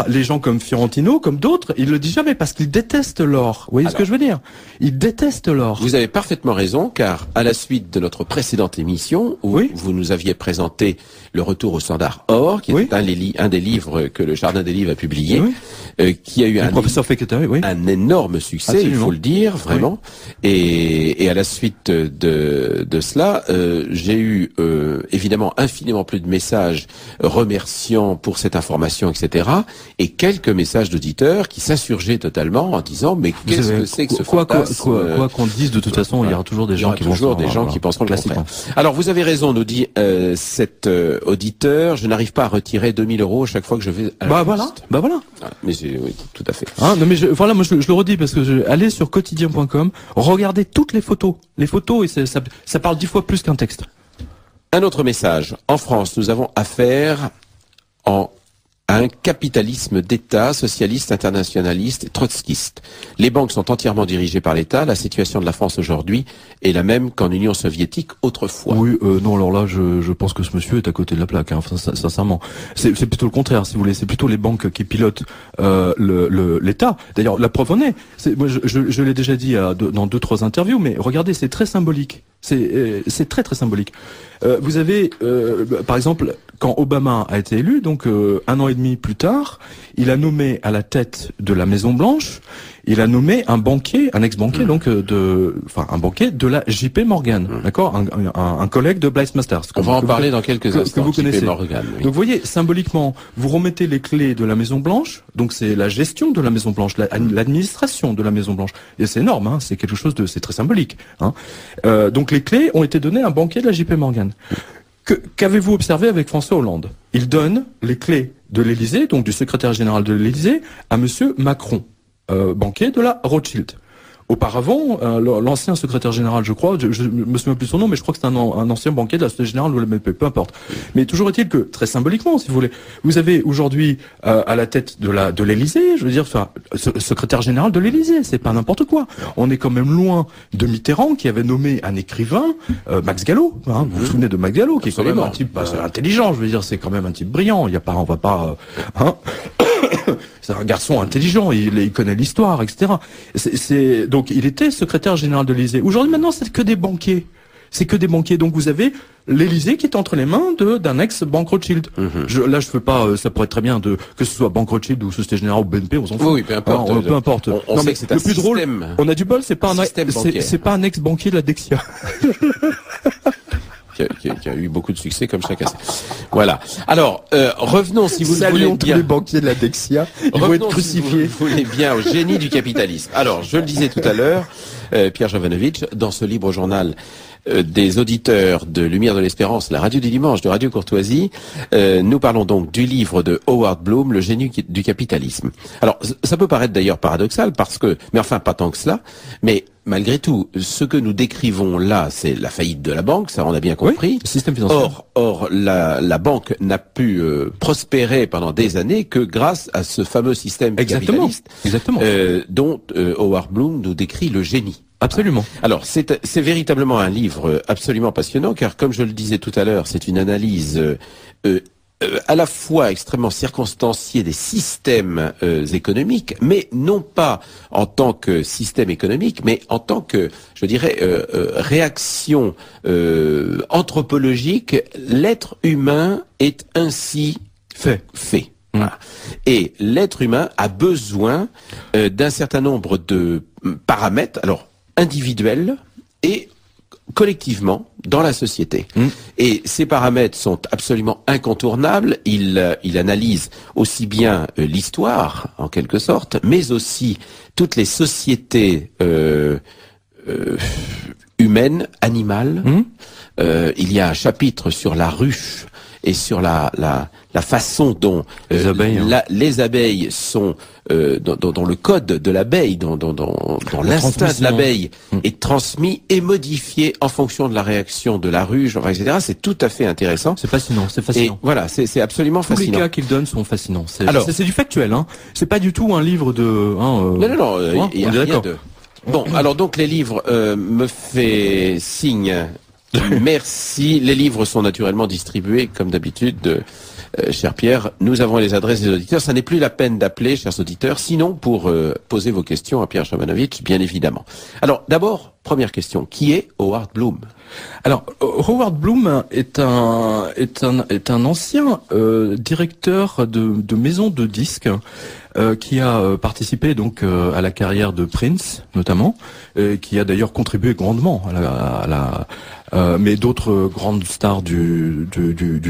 Speaker 2: les gens comme Fiorentino, comme d'autres, ils le disent jamais parce qu'ils détestent l'or. Vous voyez ce que je veux dire? Ils détestent l'or.
Speaker 1: Vous avez parfaitement raison, car à la suite de notre précédente émission, où vous nous aviez présenté le retour au standard or, qui est un des livres que le Jardin des Livres a publié, qui a eu un énorme succès, absolument, il faut le dire, vraiment. Et à la suite de cela, j'ai eu évidemment infiniment plus de messages remerciant pour cette information, etc. Et quelques messages d'auditeurs qui s'insurgeaient totalement en disant mais qu'est-ce que c'est que ce fantasme,
Speaker 2: quoi qu'on dise, de toute façon, il y aura toujours des gens qui
Speaker 1: penseront le contraire. Alors vous avez raison, nous dit cet auditeur, je n'arrive pas à retirer 2000 € chaque fois que je vais à la poste.
Speaker 2: Voilà.
Speaker 1: Mais oui, tout à fait.
Speaker 2: Hein, non mais moi je le redis parce que allez sur quotidien.com, regardez toutes les photos et ça parle 10 fois plus qu'un texte.
Speaker 1: Un autre message. En France, nous avons affaire à un capitalisme d'État, socialiste, internationaliste et trotskiste. Les banques sont entièrement dirigées par l'État. La situation de la France aujourd'hui est la même qu'en Union soviétique autrefois.
Speaker 2: Oui, non, alors là, je pense que ce monsieur est à côté de la plaque, hein, sincèrement. C'est plutôt le contraire, si vous voulez. C'est plutôt les banques qui pilotent l'État. D'ailleurs, la preuve en est. Moi, je l'ai déjà dit dans 2-3 interviews, mais regardez, c'est très symbolique. C'est très très symbolique. Vous avez, par exemple, quand Obama a été élu, donc 1 an et demi plus tard, il a nommé à la tête de la Maison Blanche, il a nommé un banquier, un ex-banquier donc un banquier de la JP Morgan, d'accord, un collègue de Blythe Masters.
Speaker 1: On va en parler dans quelques instants.
Speaker 2: Que vous connaissez.
Speaker 1: JP Morgan, oui.
Speaker 2: Donc vous voyez, symboliquement, vous remettez les clés de la Maison Blanche, donc c'est la gestion de la Maison Blanche, l'administration de la Maison Blanche, et c'est énorme, hein, c'est quelque chose c'est très symbolique. Hein. Donc les clés ont été données à un banquier de la JP Morgan. Qu'avez-vous observé avec François Hollande? Il donne les clés de l'Élysée, donc du secrétaire général de l'Élysée, à monsieur Macron, banquier de la Rothschild. Auparavant, l'ancien secrétaire général, je crois, je me souviens plus son nom, mais je crois que c'est un ancien banquier de la Société Générale ou la BNP, peu importe. Mais toujours est-il que, très symboliquement, si vous voulez, vous avez aujourd'hui à la tête de l'Élysée, je veux dire, secrétaire général de l'Élysée, c'est pas n'importe quoi. On est quand même loin de Mitterrand qui avait nommé un écrivain, Max Gallo. Hein, vous vous souvenez de Max Gallo, qui est quand même un type intelligent. Je veux dire, c'est quand même un type brillant. Il y a pas, on va pas, c'est un garçon intelligent, il connaît l'histoire, etc. Donc il était secrétaire général de l'Élysée. Aujourd'hui, maintenant, c'est que des banquiers. C'est que des banquiers. Donc vous avez l'Élysée qui est entre les mains d'un ex-banque Rothschild. Là, je veux pas. Ça pourrait être très bien que ce soit banque Rothschild ou Société Générale ou BNP, on s'en fout.
Speaker 1: Oui, peu importe.
Speaker 2: Alors, peu importe.
Speaker 1: On sait que c'est un
Speaker 2: le plus drôle, on a du bol, c'est pas un ex-banquier de la Dexia.
Speaker 1: Qui a eu beaucoup de succès comme chacun sait. Voilà. Alors, revenons si vous le voulez bien.
Speaker 2: Tous les banquiers de la Dexia. Ils vont être crucifiés.
Speaker 1: Si vous voulez bien au génie du capitalisme. Alors, je le disais tout à l'heure, Pierre Jovanovic, dans ce libre journal des auditeurs de Lumière de l'Espérance, la radio du dimanche de Radio Courtoisie, nous parlons donc du livre de Howard Bloom, Le génie du capitalisme. Alors, ça peut paraître d'ailleurs paradoxal mais enfin pas tant que cela, mais malgré tout, ce que nous décrivons là, c'est la faillite de la banque, ça on a bien compris.
Speaker 2: Oui, le système financier.
Speaker 1: Or, la banque n'a pu prospérer pendant des années que grâce à ce fameux système capitaliste, dont Howard Bloom nous décrit le génie.
Speaker 2: Absolument.
Speaker 1: Alors, c'est véritablement un livre absolument passionnant, car comme je le disais tout à l'heure, c'est une analyse à la fois extrêmement circonstanciée des systèmes économiques, mais non pas en tant que système économique, mais en tant que, je dirais, réaction anthropologique. L'être humain est ainsi fait. Voilà. Et l'être humain a besoin d'un certain nombre de paramètres, alors individuels et collectivement dans la société. Et ces paramètres sont absolument incontournables. Il analyse aussi bien l'histoire, en quelque sorte, mais aussi toutes les sociétés humaines, animales. Il y a un chapitre sur la ruche et sur la façon dont les abeilles sont dans le code de l'abeille, dans l'instinct de l'abeille est transmis et modifié en fonction de la réaction de la ruche, etc. C'est tout à fait intéressant.
Speaker 2: C'est fascinant, c'est fascinant.
Speaker 1: Et voilà, c'est absolument fascinant.
Speaker 2: Tous les cas qu'il donne sont fascinants. C'est du factuel, hein. C'est pas du tout un livre de.
Speaker 1: Non, il y a rien de. Bon, alors donc les livres me fait signe. Merci. Les livres sont naturellement distribués, comme d'habitude, cher Pierre. Nous avons les adresses des auditeurs. Ça n'est plus la peine d'appeler, chers auditeurs, sinon pour poser vos questions à Pierre Chavanovitch, bien évidemment. Alors, d'abord, première question. Qui est Howard Bloom?
Speaker 2: Alors, Howard Bloom est un ancien directeur de maison de disques qui a participé donc à la carrière de Prince notamment, qui a d'ailleurs contribué grandement mais d'autres grandes stars du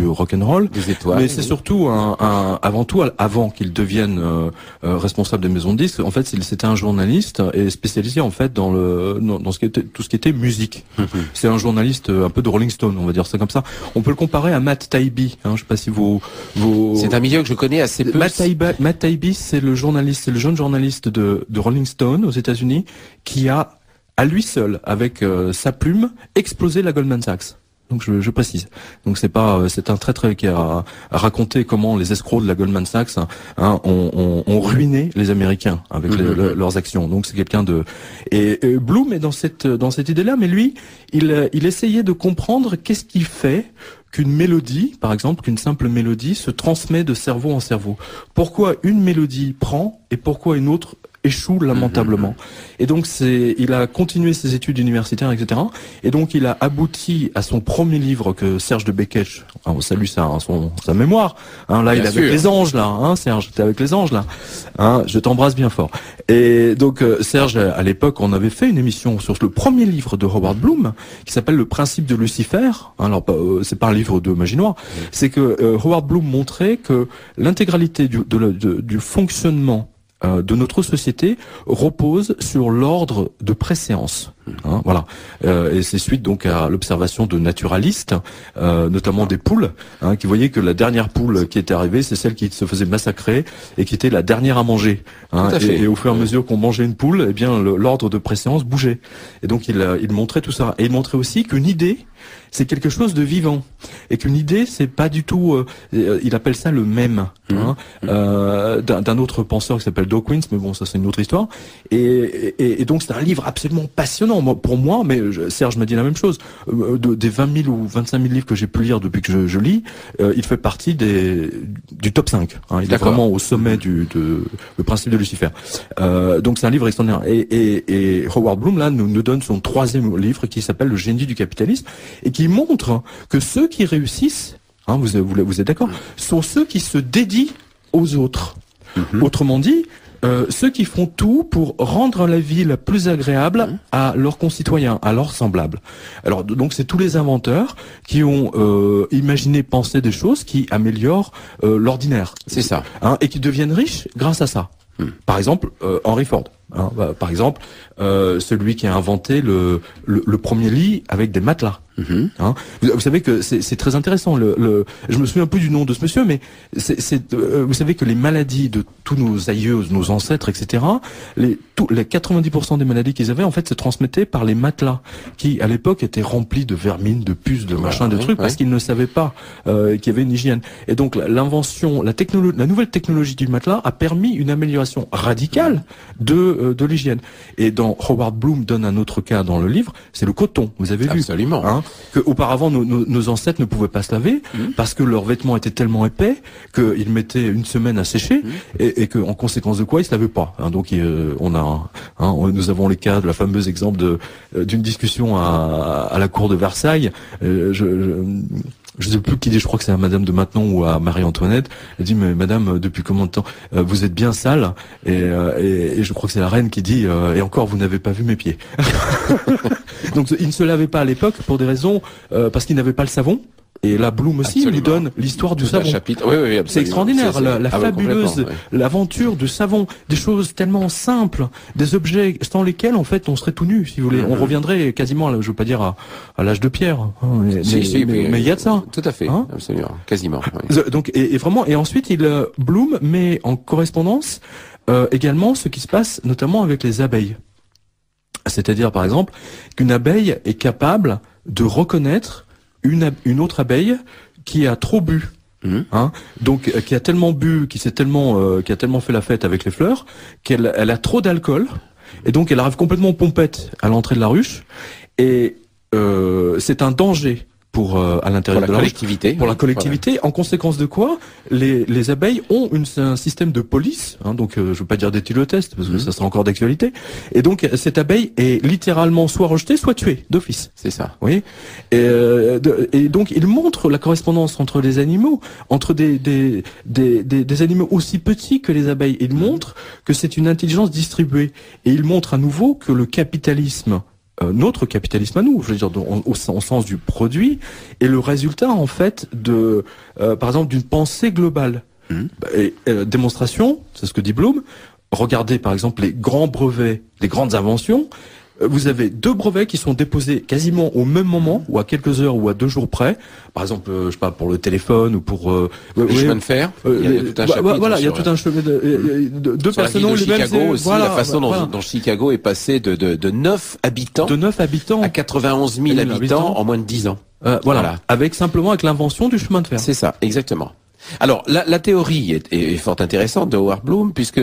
Speaker 2: rock and roll.
Speaker 1: Des étoiles.
Speaker 2: Mais c'est surtout avant qu'il devienne responsable des maisons de disques. En fait, c'était un journaliste et spécialisé en fait dans tout ce qui était musique. C'est un journaliste un peu de Rolling Stone, on va dire ça comme ça. On peut le comparer à Matt Taibbi. Je sais pas si
Speaker 1: C'est un milieu que je connais assez peu.
Speaker 2: Matt Taibbi, c'est le jeune journaliste de Rolling Stone aux États-Unis qui a à lui seul, avec sa plume, explosé la Goldman Sachs. Donc je précise. Donc c'est un traître qui a raconté comment les escrocs de la Goldman Sachs ont ruiné les Américains avec leurs actions. Donc c'est quelqu'un de et Bloom est dans cette idée-là, mais lui il essayait de comprendre qu'est-ce qui fait qu'une mélodie, par exemple, qu'une simple mélodie se transmet de cerveau en cerveau. Pourquoi une mélodie prend et pourquoi une autre échoue lamentablement. Et donc il a continué ses études universitaires, etc. Et donc il a abouti à son premier livre que Serge de Bekech, on salue sa mémoire. Là, bien il est avec les anges là, Serge, t'es avec les anges là. Je t'embrasse bien fort. Et donc Serge, à l'époque, on avait fait une émission sur le premier livre de Howard Bloom qui s'appelle Le Principe de Lucifer. Alors c'est pas un livre de magie noire, c'est que Howard Bloom montrait que l'intégralité du fonctionnement de notre société repose sur l'ordre de préséance. Voilà. Et c'est suite donc à l'observation de naturalistes, notamment des poules, qui voyaient que la dernière poule qui était arrivée, c'est celle qui se faisait massacrer et qui était la dernière à manger. Et au fur et à mesure qu'on mangeait une poule, eh bien l'ordre de préséance bougeait. Et donc il montrait tout ça. Et il montrait aussi qu'une idée, c'est quelque chose de vivant, et qu'une idée, c'est pas du tout. Il appelle ça le même, d'un autre penseur qui s'appelle Dawkins, mais bon, ça c'est une autre histoire. Et donc c'est un livre absolument passionnant pour moi, mais Serge m'a dit la même chose. Des 20 000 ou 25 000 livres que j'ai pu lire depuis que je lis, il fait partie du top 5. Il est vraiment au sommet le principe de Lucifer. Donc c'est un livre extraordinaire. Et Howard Bloom là nous donne son troisième livre qui s'appelle Le génie du capitalisme et qui montre que ceux qui réussissent, vous êtes d'accord, sont ceux qui se dédient aux autres. Autrement dit, ceux qui font tout pour rendre la vie la plus agréable à leurs concitoyens, à leurs semblables. Alors donc c'est tous les inventeurs qui ont imaginé, pensé des choses qui améliorent l'ordinaire.
Speaker 1: C'est ça.
Speaker 2: Et qui deviennent riches grâce à ça. Par exemple, Henry Ford. Par exemple, celui qui a inventé le premier lit avec des matelas. Vous savez que c'est très intéressant. Je me souviens plus du nom de ce monsieur, mais vous savez que les maladies de tous nos aïeux, nos ancêtres, etc. Les 90% des maladies qu'ils avaient, en fait, se transmettaient par les matelas, qui à l'époque étaient remplis de vermines, de puces, de machins, de trucs, parce qu'ils ne savaient pas qu'il y avait une hygiène. Et donc l'invention, la nouvelle technologie du matelas a permis une amélioration radicale de l'hygiène. Et dans Howard Bloom donne un autre cas dans le livre, c'est le coton. Vous avez vu?
Speaker 1: Absolument.
Speaker 2: Que auparavant nos ancêtres ne pouvaient pas se laver parce que leurs vêtements étaient tellement épais qu'ils mettaient une semaine à sécher et que en conséquence de quoi ils se lavaient pas. Donc nous avons les cas de la fameuse exemple d'une discussion à la cour de Versailles. je sais plus qui dit, je crois que c'est à Madame de Maintenon ou à Marie-Antoinette. Elle dit, mais Madame, depuis combien de temps vous êtes bien sale, et je crois que c'est la reine qui dit, et encore vous n'avez pas vu mes pieds. Donc il ne se lavait pas à l'époque pour des raisons parce qu'il n'avait pas le savon. Et là, Bloom aussi nous donne l'histoire du savon.
Speaker 1: Oui,
Speaker 2: c'est extraordinaire, la fabuleuse, l'aventure du savon, des choses tellement simples, des objets sans lesquels en fait on serait tout nu, si vous voulez. On reviendrait quasiment, je veux pas dire à l'âge de pierre, hein, mais il y a de ça.
Speaker 1: Tout à fait, hein, absolument, quasiment.
Speaker 2: Oui. Donc et vraiment, et ensuite Bloom met en correspondance également ce qui se passe notamment avec les abeilles. C'est-à-dire par exemple qu'une abeille est capable de reconnaître une autre abeille qui a trop bu, hein, donc qui a tellement bu, qui a tellement fait la fête avec les fleurs, qu'elle a trop d'alcool, et donc elle arrive complètement pompette à l'entrée de la ruche, et c'est un danger pour à l'intérieur de la
Speaker 1: collectivité.
Speaker 2: Pour la collectivité, voilà. En conséquence de quoi, les abeilles ont un système de police, hein, donc je veux pas dire d'éthylotest parce que ça sera encore d'actualité. Et donc cette abeille est littéralement soit rejetée, soit tuée d'office.
Speaker 1: C'est ça.
Speaker 2: Oui. Et donc il montre la correspondance entre les animaux, entre des animaux aussi petits que les abeilles. Il montre que c'est une intelligence distribuée. Et il montre à nouveau que le capitalisme, notre capitalisme à nous, je veux dire au sens du produit, est le résultat en fait de, par exemple, d'une pensée globale. Et démonstration, c'est ce que dit Bloom. Regardez par exemple les grands brevets, les grandes inventions. Vous avez 2 brevets qui sont déposés quasiment au même moment, ou à quelques heures, ou à 2 jours près. Par exemple, je sais pas, pour le téléphone ou pour
Speaker 1: le chemin de fer. Il y a tout un chapitre.
Speaker 2: Voilà, il y a tout un chemin de 2 personnes
Speaker 1: de Chicago aussi, voilà, la façon dont Chicago est passé de 9 habitants, à 91 000 habitants en moins de 10 ans.
Speaker 2: Voilà, avec l'invention du chemin de fer.
Speaker 1: C'est ça, exactement. Alors, la théorie est fort intéressante de Howard Bloom, puisque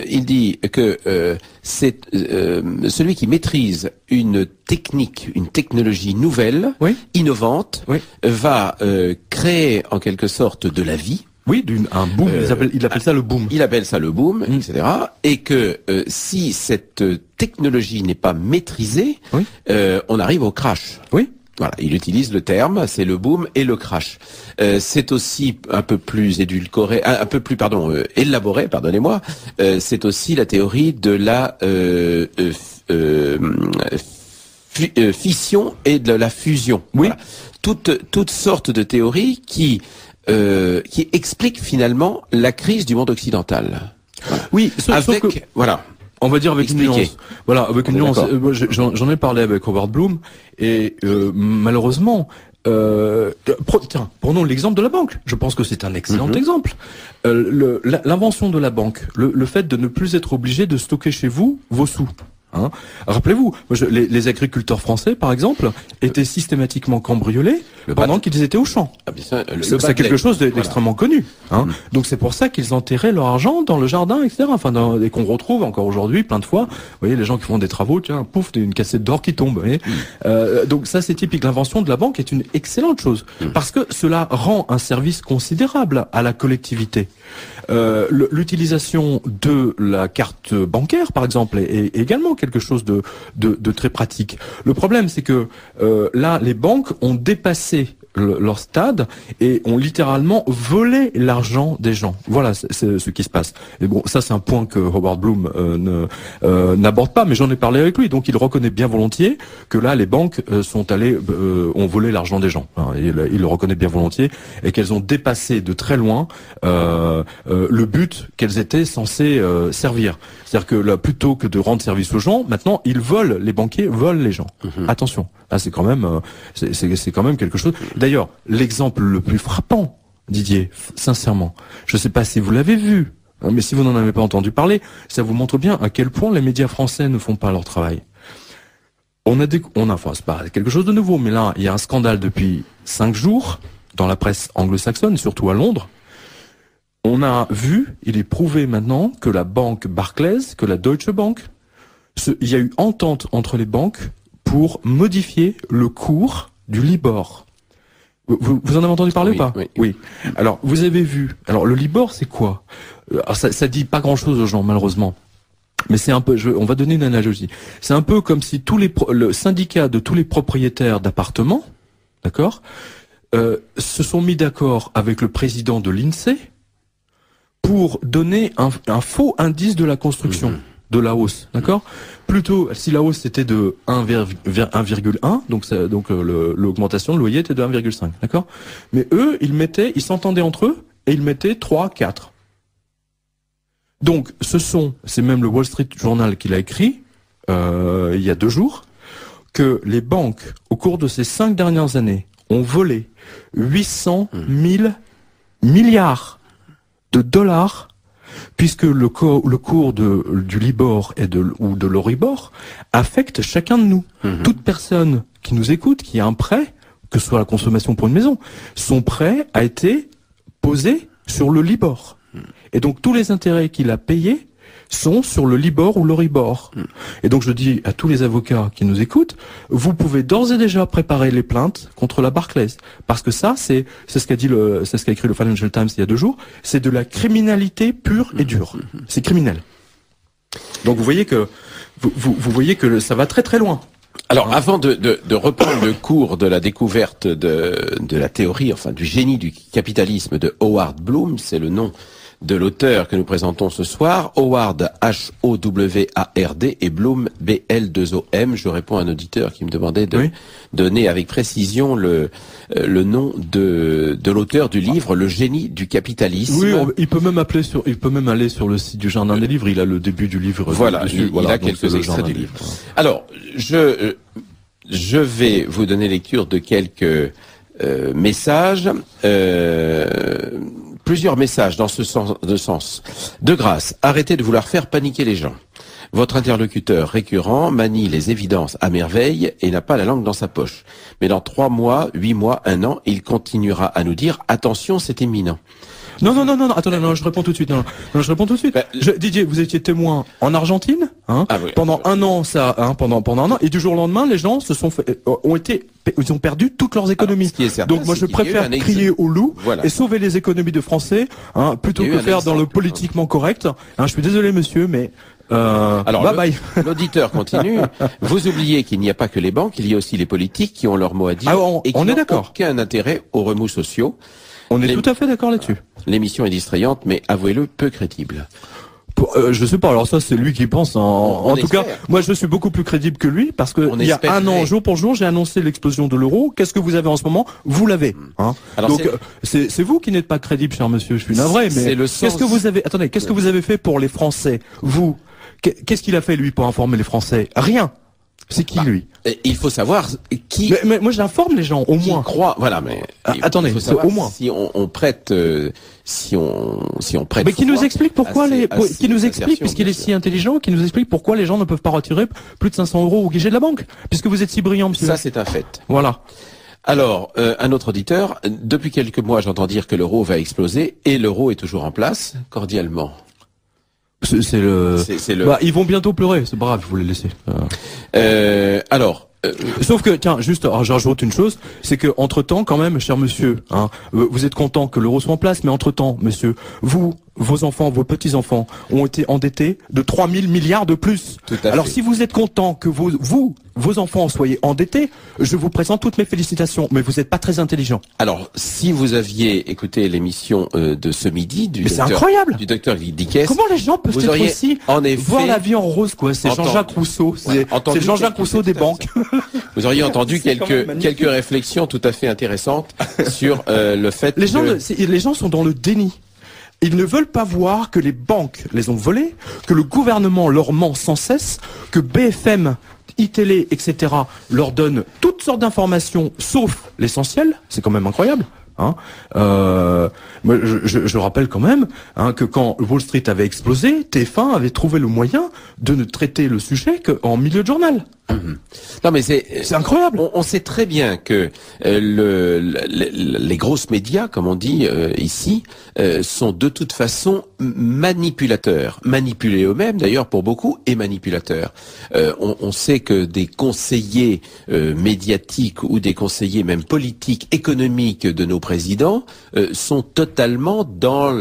Speaker 1: il dit que c'est celui qui maîtrise une technologie nouvelle, innovante, va créer en quelque sorte de la vie.
Speaker 2: Oui, un boom. Il appelle ça le boom.
Speaker 1: Il appelle ça le boom, etc. Et que si cette technologie n'est pas maîtrisée, on arrive au crash.
Speaker 2: Oui.
Speaker 1: Voilà, il utilise le terme, c'est le boom et le crash. C'est aussi un peu plus élaboré, pardonnez-moi. C'est aussi la théorie de la fission et de la fusion.
Speaker 2: Oui.
Speaker 1: Voilà. Toutes sortes de théories qui expliquent finalement la crise du monde occidental. Voilà.
Speaker 2: Oui,
Speaker 1: voilà.
Speaker 2: On va dire avec une nuance. Voilà, avec une nuance. J'en ai parlé avec Howard Bloom et malheureusement, prenons l'exemple de la banque. Je pense que c'est un excellent exemple. L'invention de la banque, le fait de ne plus être obligé de stocker chez vous vos sous. Hein. Rappelez-vous, les agriculteurs français, par exemple, étaient systématiquement cambriolés pendant qu'ils étaient au champ. C'est quelque chose d'extrêmement connu. Hein. Donc c'est pour ça qu'ils enterraient leur argent dans le jardin, etc. Enfin, et qu'on retrouve encore aujourd'hui plein de fois. Vous voyez, les gens qui font des travaux, tiens, pouf, une cassette d'or qui tombe. Vous voyez. Donc ça, c'est typique. L'invention de la banque est une excellente chose parce que cela rend un service considérable à la collectivité. L'utilisation de la carte bancaire, par exemple, est également quelque chose de très pratique. Le problème, c'est que là, les banques ont dépassé leur stade et ont littéralement volé l'argent des gens. Voilà, c'est ce qui se passe. Et bon, ça, c'est un point que Howard Bloom n'aborde pas, mais j'en ai parlé avec lui. Donc, il reconnaît bien volontiers que là, les banques ont volé l'argent des gens. Hein, il le reconnaît bien volontiers et qu'elles ont dépassé de très loin le but qu'elles étaient censées servir. C'est-à-dire que là, plutôt que de rendre service aux gens, maintenant, les banquiers volent les gens. Attention, là, c'est quand même quelque chose. D'ailleurs, l'exemple le plus frappant, Didier, sincèrement, je ne sais pas si vous l'avez vu, hein, mais si vous n'en avez pas entendu parler, ça vous montre bien à quel point les médias français ne font pas leur travail. Enfin, c'est pas quelque chose de nouveau, mais là, il y a un scandale depuis 5 jours dans la presse anglo-saxonne, surtout à Londres. On a vu, il est prouvé maintenant que la banque Barclays, que la Deutsche Bank, il y a eu entente entre les banques pour modifier le cours du Libor. Vous en avez entendu parler ou pas? Oui. Alors, vous avez vu. Alors, le Libor, c'est quoi? Alors, ça dit pas grand-chose aux gens, malheureusement. Mais c'est un peu, on va donner une analogie. C'est un peu comme si le syndicat de tous les propriétaires d'appartements, d'accord, se sont mis d'accord avec le président de l'INSEE pour donner un faux indice de la construction, de la hausse, d'accord? Plutôt, si la hausse était de 1,1, donc l'augmentation de loyer était de 1,5, d'accord? Mais eux, ils s'entendaient entre eux et ils mettaient 3, 4. Donc, c'est même le Wall Street Journal qui l'a écrit il y a 2 jours, que les banques, au cours de ces 5 dernières années, ont volé 800 000 milliards de dollars, puisque le cours du Libor ou de l'Euribor affecte chacun de nous. Toute personne qui nous écoute, qui a un prêt, que ce soit la consommation pour une maison, son prêt a été posé sur le Libor. Et donc tous les intérêts qu'il a payés sont sur le Libor ou l'Euribor. Et donc je dis à tous les avocats qui nous écoutent, vous pouvez d'ores et déjà préparer les plaintes contre la Barclays, parce que ça c'est ce qu'a écrit le Financial Times il y a 2 jours, c'est de la criminalité pure et dure. C'est criminel. Donc vous voyez que vous voyez que ça va très très loin.
Speaker 1: Alors, avant de reprendre le cours de la découverte de la théorie, enfin du génie du capitalisme de Howard Bloom, c'est le nom de l'auteur que nous présentons ce soir, Howard, H-O-W-A-R-D, et Bloom, B-L-2-O-M. Je réponds à un auditeur qui me demandait de donner avec précision le nom de l'auteur du livre, Le génie du capitalisme.
Speaker 2: Oui, il peut même aller sur le site du Jardin des Livres, il a le début du livre.
Speaker 1: Voilà, il a quelques extraits du livre. Alors, je vais vous donner lecture de quelques messages, plusieurs messages dans ce sens. De grâce, arrêtez de vouloir faire paniquer les gens. Votre interlocuteur récurrent manie les évidences à merveille et n'a pas la langue dans sa poche. Mais dans 3 mois, 8 mois, 1 an, il continuera à nous dire « Attention, c'est imminent ».
Speaker 2: Non, attendez, je réponds tout de suite. Non, je réponds tout de suite. Didier, vous étiez témoin en Argentine, oui, pendant un an, pendant un an, et du jour au lendemain, les gens ils ont perdu toutes leurs économies.
Speaker 1: Alors, certain, donc
Speaker 2: moi, je préfère crier au loup et sauver les économies de Français, plutôt que faire dans le politiquement correct. Je suis désolé, monsieur, mais
Speaker 1: alors,
Speaker 2: bye.
Speaker 1: L'auditeur continue. Vous oubliez qu'il n'y a pas que les banques, il y a aussi les politiques qui ont leur mot à dire et qui n'ont aucun intérêt aux remous sociaux.
Speaker 2: On est tout à fait d'accord là-dessus.
Speaker 1: L'émission est distrayante, mais avouez-le, peu crédible.
Speaker 2: Je sais pas, alors ça c'est lui qui pense. En tout cas, moi je suis beaucoup plus crédible que lui, parce que il y a 1 an, jour pour jour, j'ai annoncé l'explosion de l'euro. Qu'est-ce que vous avez en ce moment? Vous l'avez. Donc c'est vous qui n'êtes pas crédible, cher monsieur. Je suis navré, mais qu'est-ce que vous avez? Attendez, qu'est-ce que vous avez fait pour les Français? Vous, qu'est-ce qu'il a fait lui pour informer les Français? Rien. C'est qui lui?
Speaker 1: Il faut savoir qui.
Speaker 2: Mais moi j'informe les gens au moins.
Speaker 1: Voilà, mais
Speaker 2: attendez, au moins.
Speaker 1: Si on prête, si on prête.
Speaker 2: Mais qui nous explique pourquoi qui nous explique, puisqu'il est si intelligent, qui nous explique pourquoi les gens ne peuvent pas retirer plus de 500 € au guichet de la banque, puisque vous êtes si brillant, monsieur.
Speaker 1: Ça c'est un fait.
Speaker 2: Voilà.
Speaker 1: Alors, un autre auditeur, depuis quelques mois j'entends dire que l'euro va exploser et l'euro est toujours en place, cordialement.
Speaker 2: C'est le. Bah, ils vont bientôt pleurer, c'est brave, je vous les laisser. Sauf que, tiens, juste, j'ajoute une chose, c'est que entre temps, quand même, cher monsieur, vous êtes content que l'euro soit en place, mais entre temps, monsieur, vos enfants, vos petits-enfants ont été endettés de 3 000 milliards de plus. Alors, si vous êtes content que vos enfants soyez endettés, je vous présente toutes mes félicitations, mais vous n'êtes pas très intelligent.
Speaker 1: Alors, si vous aviez écouté l'émission de ce midi
Speaker 2: c'est incroyable.
Speaker 1: Du docteur Dickès,
Speaker 2: comment les gens peuvent être aussi voir la vie en rose, quoi? C'est Jean-Jacques Rousseau, c'est Jean-Jacques Rousseau des banques.
Speaker 1: Vous auriez entendu quelques réflexions tout à fait intéressantes sur le fait
Speaker 2: les gens sont dans le déni. Ils ne veulent pas voir que les banques les ont volés, que le gouvernement leur ment sans cesse, que BFM, iTélé, etc. leur donnent toutes sortes d'informations, sauf l'essentiel. C'est quand même incroyable. Moi, je rappelle quand même que quand Wall Street avait explosé, TF1 avait trouvé le moyen de ne traiter le sujet qu'en milieu de journal.
Speaker 1: Non mais c'est
Speaker 2: incroyable.
Speaker 1: On sait très bien que les grosses médias, comme on dit ici, sont de toute façon manipulateurs, manipulés eux-mêmes d'ailleurs pour beaucoup et manipulateurs. On sait que des conseillers médiatiques ou des conseillers même politiques, économiques de nos présidents sont totalement dans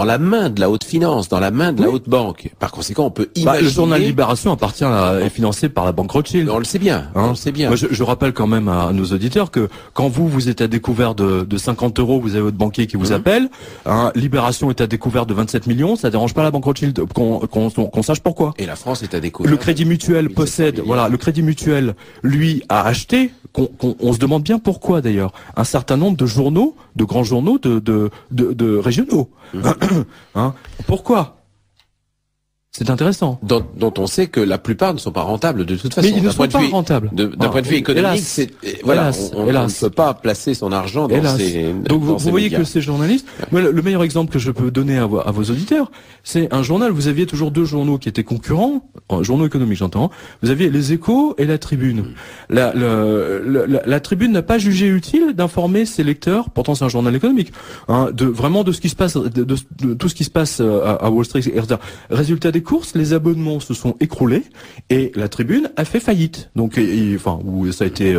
Speaker 1: la main de la haute finance, dans la main de la haute banque. Par conséquent, on peut imaginer.
Speaker 2: Le journal Libération est financé par la banque Rothschild.
Speaker 1: On le sait bien. On le sait bien.
Speaker 2: Moi, je rappelle quand même à nos auditeurs que quand vous êtes à découvert de 50 euros, vous avez votre banquier qui vous appelle. Libération est à découvert de 27 millions. Ça dérange pas la banque Rothschild qu'on sache pourquoi.
Speaker 1: Et la France est à découvert.
Speaker 2: Le Crédit Mutuel possède, voilà, le Crédit Mutuel, lui, a acheté, on se demande bien pourquoi d'ailleurs, un certain nombre de journaux, de grands journaux de régionaux. Pourquoi? C'est intéressant.
Speaker 1: Dont on sait que la plupart ne sont pas rentables de toute façon.
Speaker 2: Mais ils ne sont pas rentables.
Speaker 1: D'un point de vue économique, on ne peut pas placer son argent dans ces
Speaker 2: Donc vous voyez que ces journalistes, le meilleur exemple que je peux donner à vos auditeurs, c'est un journal, vous aviez toujours deux journaux qui étaient concurrents, journaux économiques j'entends, vous aviez Les Échos et La Tribune. La Tribune n'a pas jugé utile d'informer ses lecteurs, pourtant c'est un journal économique, de ce qui se passe, de tout ce qui se passe à Wall Street. Résultat des courses, les abonnements se sont écroulés et la Tribune a fait faillite. Donc, ça a été,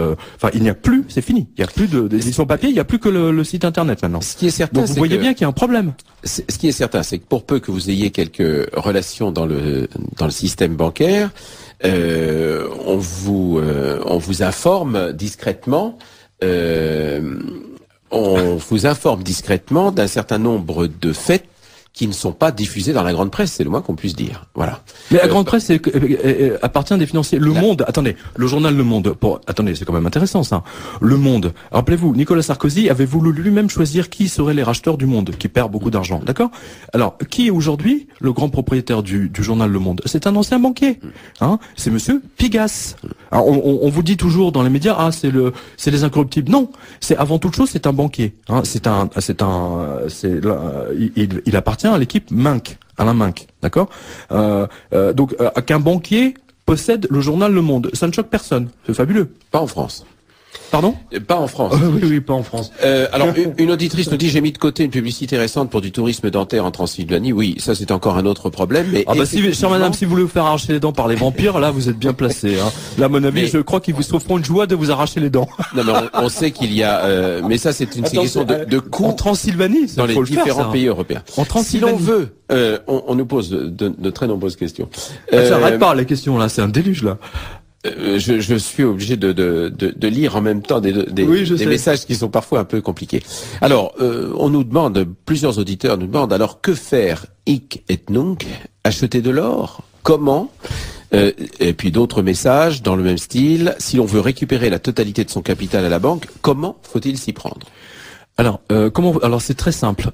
Speaker 2: il n'y a plus, c'est fini. Il n'y a plus d'édition papier, il n'y a plus que le site internet maintenant. Ce qui est certain, donc vous voyez bien qu'il y a un problème.
Speaker 1: Ce qui est certain, c'est que pour peu que vous ayez quelques relations dans le système bancaire, on vous informe discrètement. On vous informe discrètement d'un certain nombre de faits qui ne sont pas diffusés dans la grande presse, c'est le moins qu'on puisse dire. Voilà.
Speaker 2: Mais la grande presse appartient à des financiers. Le Monde, attendez, le journal Le Monde, attendez, c'est quand même intéressant ça. Le Monde, rappelez-vous, Nicolas Sarkozy avait voulu lui-même choisir qui seraient les racheteurs du Monde, qui perd beaucoup d'argent, d'accord? Alors, qui est aujourd'hui le grand propriétaire du journal Le Monde? C'est un ancien banquier, c'est monsieur Pigasse. Alors, on vous dit toujours dans les médias, c'est les incorruptibles. Non, c'est avant toute chose, c'est un banquier. Il appartient à l'équipe Minc, Alain Minc, d'accord. Donc qu'un banquier possède le journal Le Monde, ça ne choque personne, c'est fabuleux.
Speaker 1: Pas en France.
Speaker 2: Pardon?
Speaker 1: Pas en France.
Speaker 2: Oui, pas en France.
Speaker 1: Alors, une auditrice nous dit, j'ai mis de côté une publicité récente pour du tourisme dentaire en Transylvanie. Oui, ça c'est encore un autre problème. Mais
Speaker 2: chère madame, si vous voulez vous faire arracher les dents par les vampires, là vous êtes bien placé. Là, à mon avis, je crois qu'ils vous offront une joie de vous arracher les dents.
Speaker 1: Non, mais on sait qu'il y a... mais ça c'est une question de coût.
Speaker 2: En Transylvanie,
Speaker 1: dans les différents pays européens.
Speaker 2: En Transylvanie.
Speaker 1: Si l'on veut, on nous pose de très nombreuses questions.
Speaker 2: Ça n'arrête pas les questions là, c'est un déluge là.
Speaker 1: Je suis obligé de lire en même temps des messages qui sont parfois un peu compliqués. Alors, plusieurs auditeurs nous demandent, alors que faire hic et nunc? Acheter de l'or? Comment? Et puis d'autres messages dans le même style. Si l'on veut récupérer la totalité de son capital à la banque, comment faut-il s'y prendre?
Speaker 2: Alors, alors c'est très simple.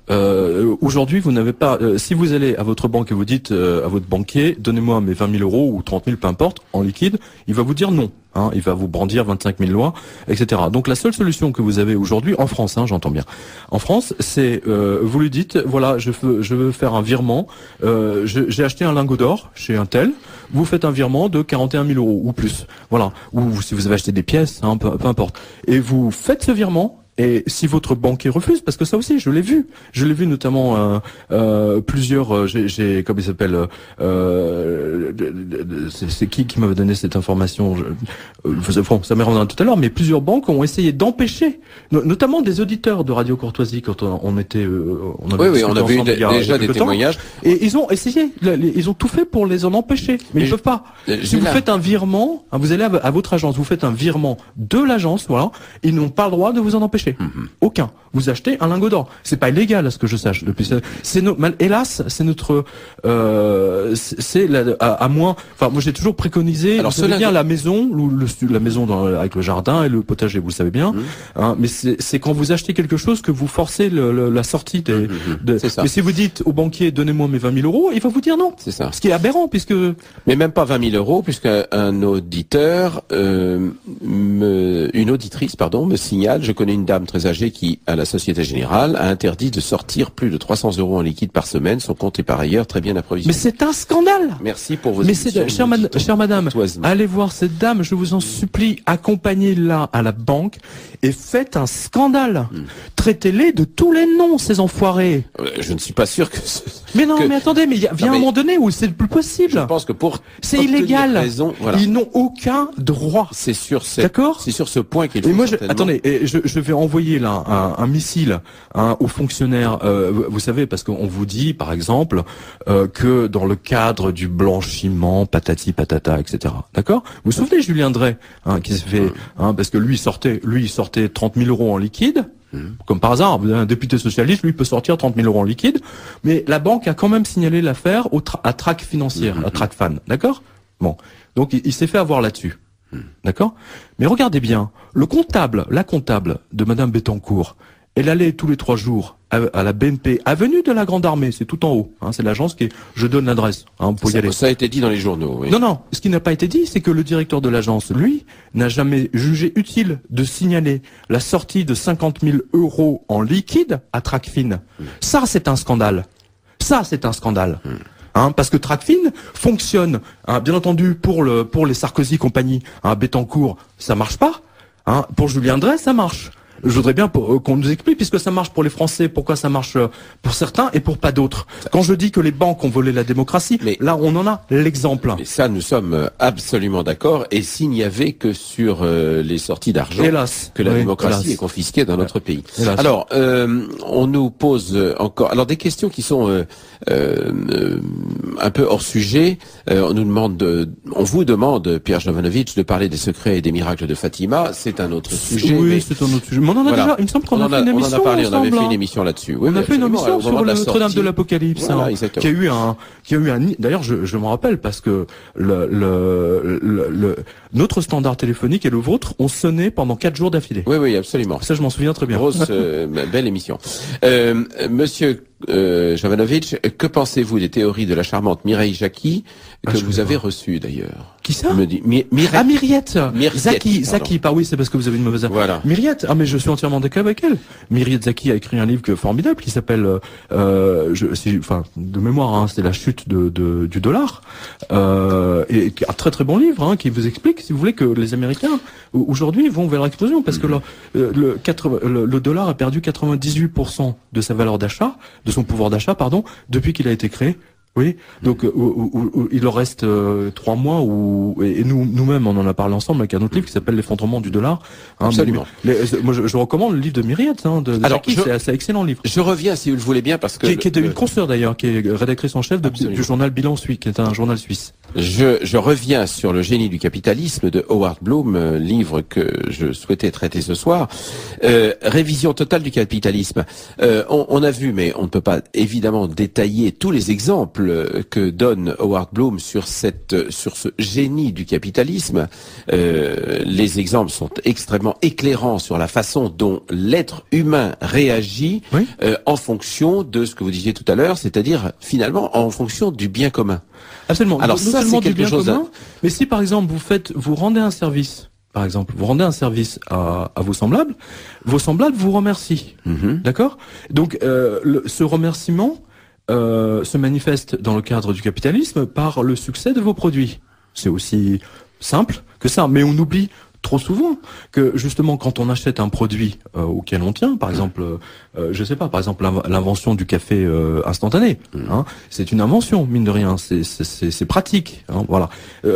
Speaker 2: Aujourd'hui, vous n'avez pas. Si vous allez à votre banque et vous dites à votre banquier, donnez-moi mes 20 000 euros ou 30 000, peu importe, en liquide, il va vous dire non. Il va vous brandir 25 000 lois, etc. Donc la seule solution que vous avez aujourd'hui en France, j'entends bien, en France, c'est vous lui dites voilà, je veux faire un virement. J'ai acheté un lingot d'or chez un tel. Vous faites un virement de 41 000 euros ou plus. Voilà. Ou si vous avez acheté des pièces, peu importe. Et vous faites ce virement. Et si votre banquier refuse, parce que ça aussi, je l'ai vu notamment plusieurs. J'ai comment il s'appelle c'est qui m'avait donné cette information. Ça m'est revenu tout à l'heure, mais plusieurs banques ont essayé d'empêcher, notamment des auditeurs de Radio Courtoisie quand on avait
Speaker 1: eu déjà des témoignages.
Speaker 2: Et ils ont essayé, ils ont tout fait pour les en empêcher, mais ils peuvent pas. Si vous faites un virement, vous allez à votre agence, vous faites un virement de l'agence, voilà, ils n'ont pas le droit de vous en empêcher. Aucun. Vous achetez un lingot d'or. C'est pas illégal, à ce que je sache. Hélas, c'est notre, à moins. Enfin, moi j'ai toujours préconisé. Alors, bien la maison, la maison avec le jardin et le potager, vous le savez bien. Mais c'est quand vous achetez quelque chose que vous forcez la sortie C'est ça. Mais si vous dites au banquier, donnez-moi mes 20 000 euros, il va vous dire non. C'est ça. Ce qui est aberrant, puisque.
Speaker 1: Mais même pas 20 000 euros, puisqu'un auditeur, une auditrice, me signale, je connais une dame très âgée qui, à la Société Générale, a interdit de sortir plus de 300 euros en liquide par semaine. Son compte est par ailleurs très bien approvisionné.
Speaker 2: Mais c'est un scandale.
Speaker 1: Merci pour vos
Speaker 2: chère madame, allez voir cette dame, je vous en supplie, accompagnez-la à la banque et faites un scandale. Traitez-les de tous les noms, ces enfoirés.
Speaker 1: Je ne suis pas sûr que...
Speaker 2: Mais attendez, mais il vient un moment donné où c'est le plus possible.
Speaker 1: Je pense que
Speaker 2: c'est illégal.
Speaker 1: Voilà.
Speaker 2: Ils n'ont aucun droit.
Speaker 1: C'est sur
Speaker 2: D'accord.
Speaker 1: C'est sur ce point qu'il faut.
Speaker 2: Attendez, je vais envoyer là un missile aux fonctionnaires, vous savez, parce qu'on vous dit, par exemple, que dans le cadre du blanchiment, patati patata, etc. D'accord? Vous vous souvenez Julien Drey, qui s'est fait, parce que lui il sortait 30 000 euros en liquide. Comme par hasard, un député socialiste, lui, peut sortir 30 000 euros en liquide, mais la banque a quand même signalé l'affaire à Trac Financière, à Tracfan, d'accord? Bon, donc il s'est fait avoir là-dessus, d'accord? Mais regardez bien, la comptable de Madame Bettencourt, elle allait tous les 3 jours à la BNP, avenue de la Grande Armée, c'est tout en haut, c'est l'agence qui est, je donne l'adresse, pour y aller.
Speaker 1: Ça a été dit dans les journaux, oui.
Speaker 2: Non, ce qui n'a pas été dit, c'est que le directeur de l'agence, lui, n'a jamais jugé utile de signaler la sortie de 50 000 euros en liquide à Tracfin. Ça, c'est un scandale. Parce que Tracfin fonctionne, bien entendu, pour les Sarkozy compagnie, Bettencourt, ça marche pas. Pour Julien Drey, ça marche. Je voudrais bien qu'on nous explique, puisque ça marche pour les Français, pourquoi ça marche pour certains et pour pas d'autres. Quand je dis que les banques ont volé la démocratie, mais là on en a l'exemple.
Speaker 1: Et ça, nous sommes absolument d'accord. Et s'il n'y avait que sur les sorties d'argent, que la démocratie est confisquée dans notre pays. Hélas. Alors, on nous pose encore, alors des questions qui sont un peu hors sujet. On vous demande, Pierre Jovanovic, de parler des secrets et des miracles de Fatima. C'est un autre sujet.
Speaker 2: Oui, c'est un autre sujet. Mais on en a déjà, il me semble qu'on a fait une émission.
Speaker 1: On avait fait une émission là-dessus. Oui,
Speaker 2: on a fait une émission sur Notre-Dame de l'Apocalypse, qui a eu un, d'ailleurs, je m'en rappelle parce que notre standard téléphonique et le vôtre ont sonné pendant 4 jours d'affilée.
Speaker 1: Oui, absolument.
Speaker 2: Ça, je m'en souviens très bien.
Speaker 1: Grosse, belle émission. Monsieur Jovanovic, que pensez-vous des théories de la charmante Mireille Jacqui que vous avez reçues d'ailleurs?
Speaker 2: Qui ça?
Speaker 1: Me dit
Speaker 2: Myriette. Zaki, oui, c'est parce que vous avez une mauvaise.
Speaker 1: Voilà.
Speaker 2: Myriette. Mais je suis entièrement d'accord avec elle. Myriette Zaki a écrit un livre formidable qui s'appelle, de mémoire, c'est La chute du dollar, et un très très bon livre, qui vous explique, si vous voulez, que les Américains aujourd'hui vont vers l'explosion parce que le dollar a perdu 98% de sa valeur d'achat, de son pouvoir d'achat, depuis qu'il a été créé. Oui, donc il leur reste 3 mois et nous-mêmes on en a parlé ensemble avec un autre livre qui s'appelle L'effondrement du dollar.
Speaker 1: Absolument.
Speaker 2: Moi je recommande le livre de Myriette, Zaki, c'est un excellent livre.
Speaker 1: Je reviens si vous le voulez bien parce que
Speaker 2: qui était une consoeur d'ailleurs, qui est rédactrice en chef du journal Bilan Suisse, qui est un journal suisse.
Speaker 1: Je reviens sur Le génie du capitalisme de Howard Bloom, livre que je souhaitais traiter ce soir. Révision totale du capitalisme. On a vu, mais on ne peut pas évidemment détailler tous les exemples que donne Howard Bloom sur ce génie du capitalisme. Les exemples sont extrêmement éclairants sur la façon dont l'être humain réagit en fonction de ce que vous disiez tout à l'heure, c'est-à-dire finalement en fonction du bien commun.
Speaker 2: Absolument.
Speaker 1: Alors ça, c'est quelque chose
Speaker 2: commun, mais si par exemple vous rendez un service, à vos semblables vous remercient. D'accord? Donc ce remerciement se manifeste dans le cadre du capitalisme par le succès de vos produits. C'est aussi simple que ça, mais on oublie trop souvent que justement quand on achète un produit auquel on tient, par exemple, l'invention du café instantané, c'est une invention, mine de rien, c'est pratique, voilà.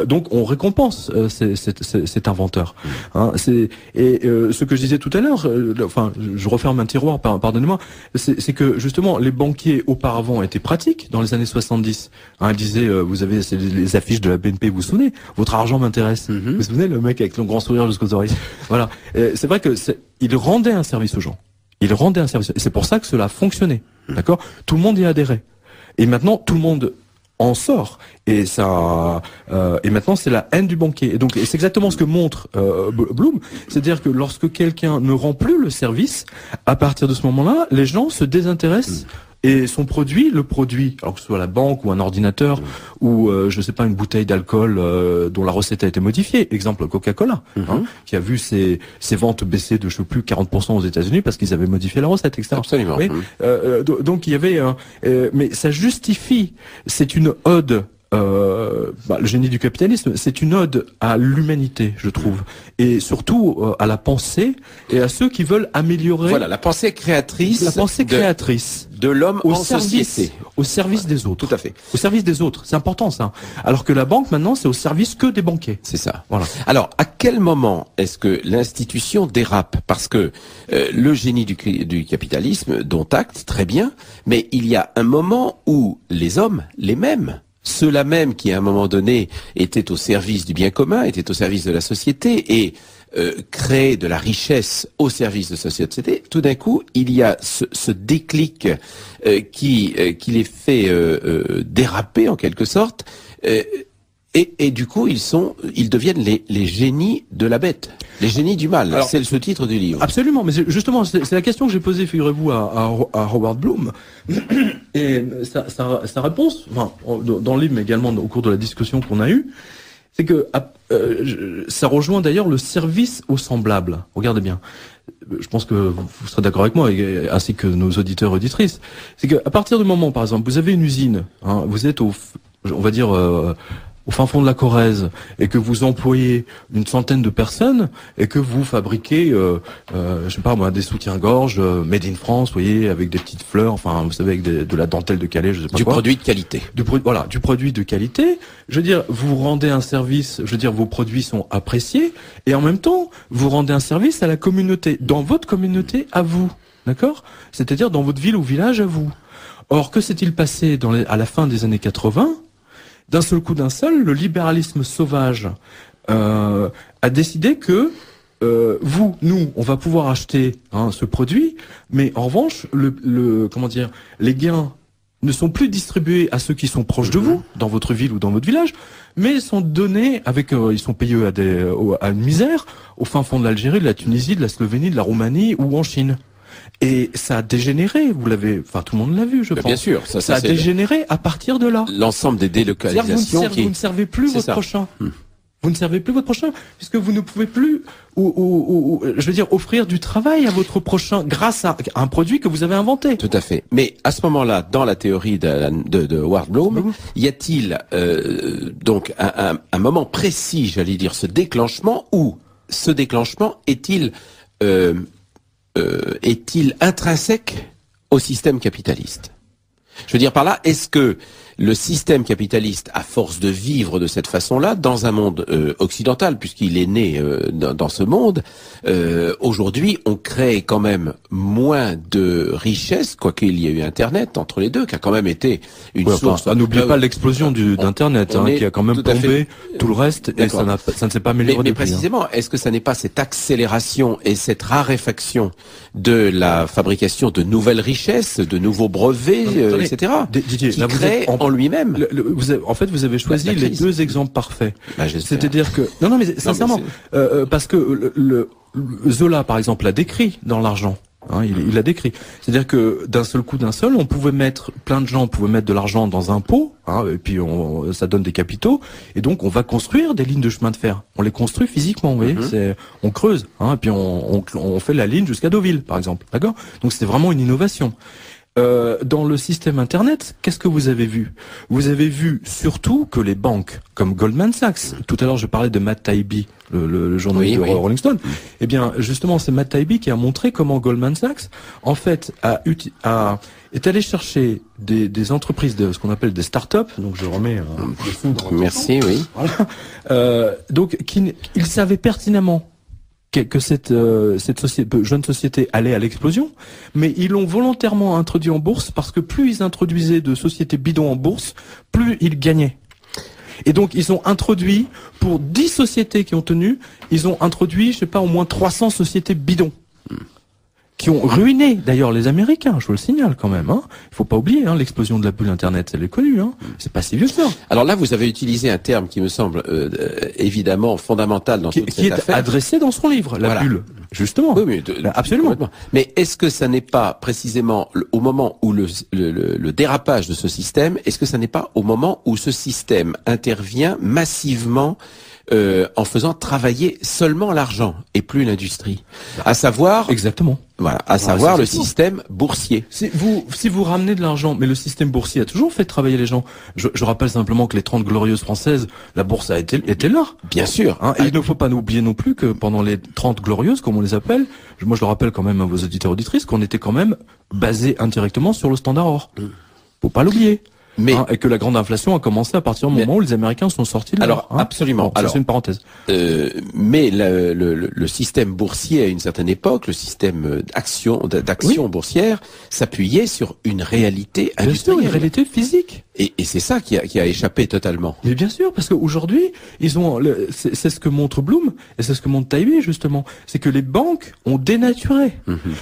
Speaker 2: Donc on récompense cet inventeur. Ce que je disais tout à l'heure, je referme un tiroir, pardonnez-moi, c'est que justement les banquiers auparavant étaient pratiques dans les années 70. Ils disaient, vous avez les affiches de la BNP, vous vous souvenez, votre argent m'intéresse. Vous vous souvenez, le mec avec le grand sourire jusqu'aux oreilles. Voilà. C'est vrai que il rendait un service aux gens. Il rendait un service. Et c'est pour ça que cela fonctionnait. D'accord? Tout le monde y adhérait. Et maintenant, tout le monde en sort. Et ça, et maintenant, c'est la haine du banquier. Et donc, c'est exactement ce que montre Bloom. C'est-à-dire que lorsque quelqu'un ne rend plus le service, à partir de ce moment-là, les gens se désintéressent. Et son produit, alors que ce soit la banque ou un ordinateur ou je sais pas, une bouteille d'alcool dont la recette a été modifiée, exemple Coca-Cola, qui a vu ses ventes baisser de je sais plus 40% aux États-Unis parce qu'ils avaient modifié la recette, etc.
Speaker 1: Absolument.
Speaker 2: Oui. Donc il y avait mais ça justifie, c'est une ode le génie du capitalisme, c'est une ode à l'humanité, je trouve, et surtout à la pensée et à ceux qui veulent améliorer.
Speaker 1: Voilà, la pensée créatrice.
Speaker 2: La pensée créatrice
Speaker 1: de l'homme en société,
Speaker 2: au service des autres.
Speaker 1: Tout à fait.
Speaker 2: Au service des autres, c'est important ça. Alors que la banque maintenant, c'est au service que des banquiers.
Speaker 1: C'est ça.
Speaker 2: Voilà.
Speaker 1: Alors, à quel moment est-ce que l'institution dérape? Parce que le génie du capitalisme, dont acte, très bien, mais il y a un moment où les hommes, les mêmes, ceux-là même qui à un moment donné étaient au service du bien commun, étaient au service de la société et créaient de la richesse au service de la société, tout d'un coup, il y a ce déclic qui les fait déraper en quelque sorte. Et du coup, ils deviennent les génies de la bête, les génies du mal. C'est le sous-titre du livre.
Speaker 2: Absolument, mais justement, c'est la question que j'ai posée, figurez-vous, à Howard Bloom. Et sa réponse, enfin, dans le livre, mais également au cours de la discussion qu'on a eue, c'est que ça rejoint d'ailleurs le service au semblable. Regardez bien. Je pense que vous serez d'accord avec moi, ainsi que nos auditeurs et auditrices. C'est qu'à partir du moment, par exemple, vous avez une usine, hein, vous êtes on va dire, au fin fond de la Corrèze, et que vous employez une centaine de personnes, et que vous fabriquez, je sais pas moi, des soutiens-gorge made in France, vous voyez, avec des petites fleurs, enfin, vous savez, avec de la dentelle de Calais, je sais pas
Speaker 1: du
Speaker 2: quoi.
Speaker 1: Produit de qualité.
Speaker 2: Voilà, du produit de qualité. Je veux dire, vous rendez un service, je veux dire, vos produits sont appréciés, et en même temps, vous rendez un service à la communauté, dans votre communauté à vous, d'accord? C'est-à-dire dans votre ville ou village à vous. Or, que s'est-il passé à la fin des années 80? D'un seul coup, le libéralisme sauvage a décidé que nous, on va pouvoir acheter ce produit, mais en revanche, les gains ne sont plus distribués à ceux qui sont proches de vous, dans votre ville ou dans votre village, mais sont donnés ils sont payés à une misère au fin fond de l'Algérie, de la Tunisie, de la Slovénie, de la Roumanie ou en Chine. Et ça a dégénéré, tout le monde l'a vu, je pense.
Speaker 1: Bien sûr,
Speaker 2: ça a dégénéré à partir de là.
Speaker 1: L'ensemble des délocalisations
Speaker 2: vous ne servez plus votre prochain. Vous ne servez plus votre prochain, puisque vous ne pouvez plus, je veux dire, offrir du travail à votre prochain grâce à un produit que vous avez inventé.
Speaker 1: Tout à fait. Mais à ce moment-là, dans la théorie de Howard Bloom, y a-t-il donc un moment précis, j'allais dire, ce déclenchement, où ce déclenchement est-il intrinsèque au système capitaliste? Je veux dire par là, est-ce que le système capitaliste, à force de vivre de cette façon-là, dans un monde occidental, puisqu'il est né dans ce monde, aujourd'hui, on crée quand même moins de richesses, quoiqu'il y ait eu Internet entre les deux, qui a quand même été une source...
Speaker 2: N'oubliez pas l'explosion d'Internet, qui a quand même plombé tout le reste, et ça ne s'est pas amélioré.
Speaker 1: Mais précisément, est-ce que ça n'est pas cette accélération et cette raréfaction de la fabrication de nouvelles richesses, de nouveaux brevets, etc.,
Speaker 2: Didier,
Speaker 1: qui crée en lui-même.
Speaker 2: En fait, vous avez choisi les deux exemples parfaits. C'est-à-dire que mais sincèrement, parce que Zola, par exemple, l'a décrit dans L'Argent. Il l'a décrit. C'est-à-dire que d'un seul coup, plein de gens pouvaient mettre de l'argent dans un pot, et puis ça donne des capitaux, et donc on va construire des lignes de chemin de fer. On les construit physiquement, vous voyez. On creuse, et puis on fait la ligne jusqu'à Deauville, par exemple. D'accord? Donc c'était vraiment une innovation. Dans le système Internet, qu'est-ce que vous avez vu? Vous avez vu surtout que les banques, comme Goldman Sachs, tout à l'heure je parlais de Matt Taibbi, le journaliste de Rolling Stone, eh bien justement c'est Matt Taibbi qui a montré comment Goldman Sachs, en fait, est allé chercher des entreprises, ce qu'on appelle des start-up, donc je remets le fond dans
Speaker 1: Merci, oui.
Speaker 2: Voilà. Donc ils savaient pertinemment que cette jeune société allait à l'explosion, mais ils l'ont volontairement introduit en bourse parce que plus ils introduisaient de sociétés bidons en bourse, plus ils gagnaient. Et donc ils ont introduit, pour 10 sociétés qui ont tenu, ils ont introduit, je sais pas, au moins 300 sociétés bidons. Qui ont ruiné d'ailleurs les Américains, je vous le signale quand même. Il faut pas oublier l'explosion de la bulle Internet, elle est connue. C'est pas si vieux que ça.
Speaker 1: Alors là, vous avez utilisé un terme qui me semble évidemment fondamental dans toute cette affaire.
Speaker 2: Qui est adressé dans son livre, la bulle. Justement.
Speaker 1: Oui,
Speaker 2: absolument.
Speaker 1: Mais est-ce que ça n'est pas précisément au moment où le dérapage de ce système, est-ce que ça n'est pas au moment où ce système intervient massivement en faisant travailler seulement l'argent et plus l'industrie. À savoir,
Speaker 2: Exactement.
Speaker 1: voilà, à savoir le système boursier.
Speaker 2: Si vous ramenez de l'argent, mais le système boursier a toujours fait travailler les gens. Je rappelle simplement que les 30 glorieuses françaises, la bourse était là.
Speaker 1: Bien sûr.
Speaker 2: Hein, et il ne faut pas oublier non plus que pendant les 30 glorieuses, comme on les appelle, moi je le rappelle quand même à vos auditeurs auditrices, qu'on était quand même basé indirectement sur le standard or. Faut pas l'oublier.
Speaker 1: Mais
Speaker 2: et que la grande inflation a commencé à partir du moment où les Américains sont sortis de
Speaker 1: alors absolument.
Speaker 2: Bon, alors c'est une parenthèse.
Speaker 1: Mais le système boursier à une certaine époque, le système d'action boursière, s'appuyait sur une réalité industrielle,
Speaker 2: une réalité physique.
Speaker 1: Et c'est ça qui a échappé totalement.
Speaker 2: Mais bien sûr, parce qu'aujourd'hui, c'est ce que montre Bloom et c'est ce que montre Taibbi justement, c'est que les banques ont dénaturé.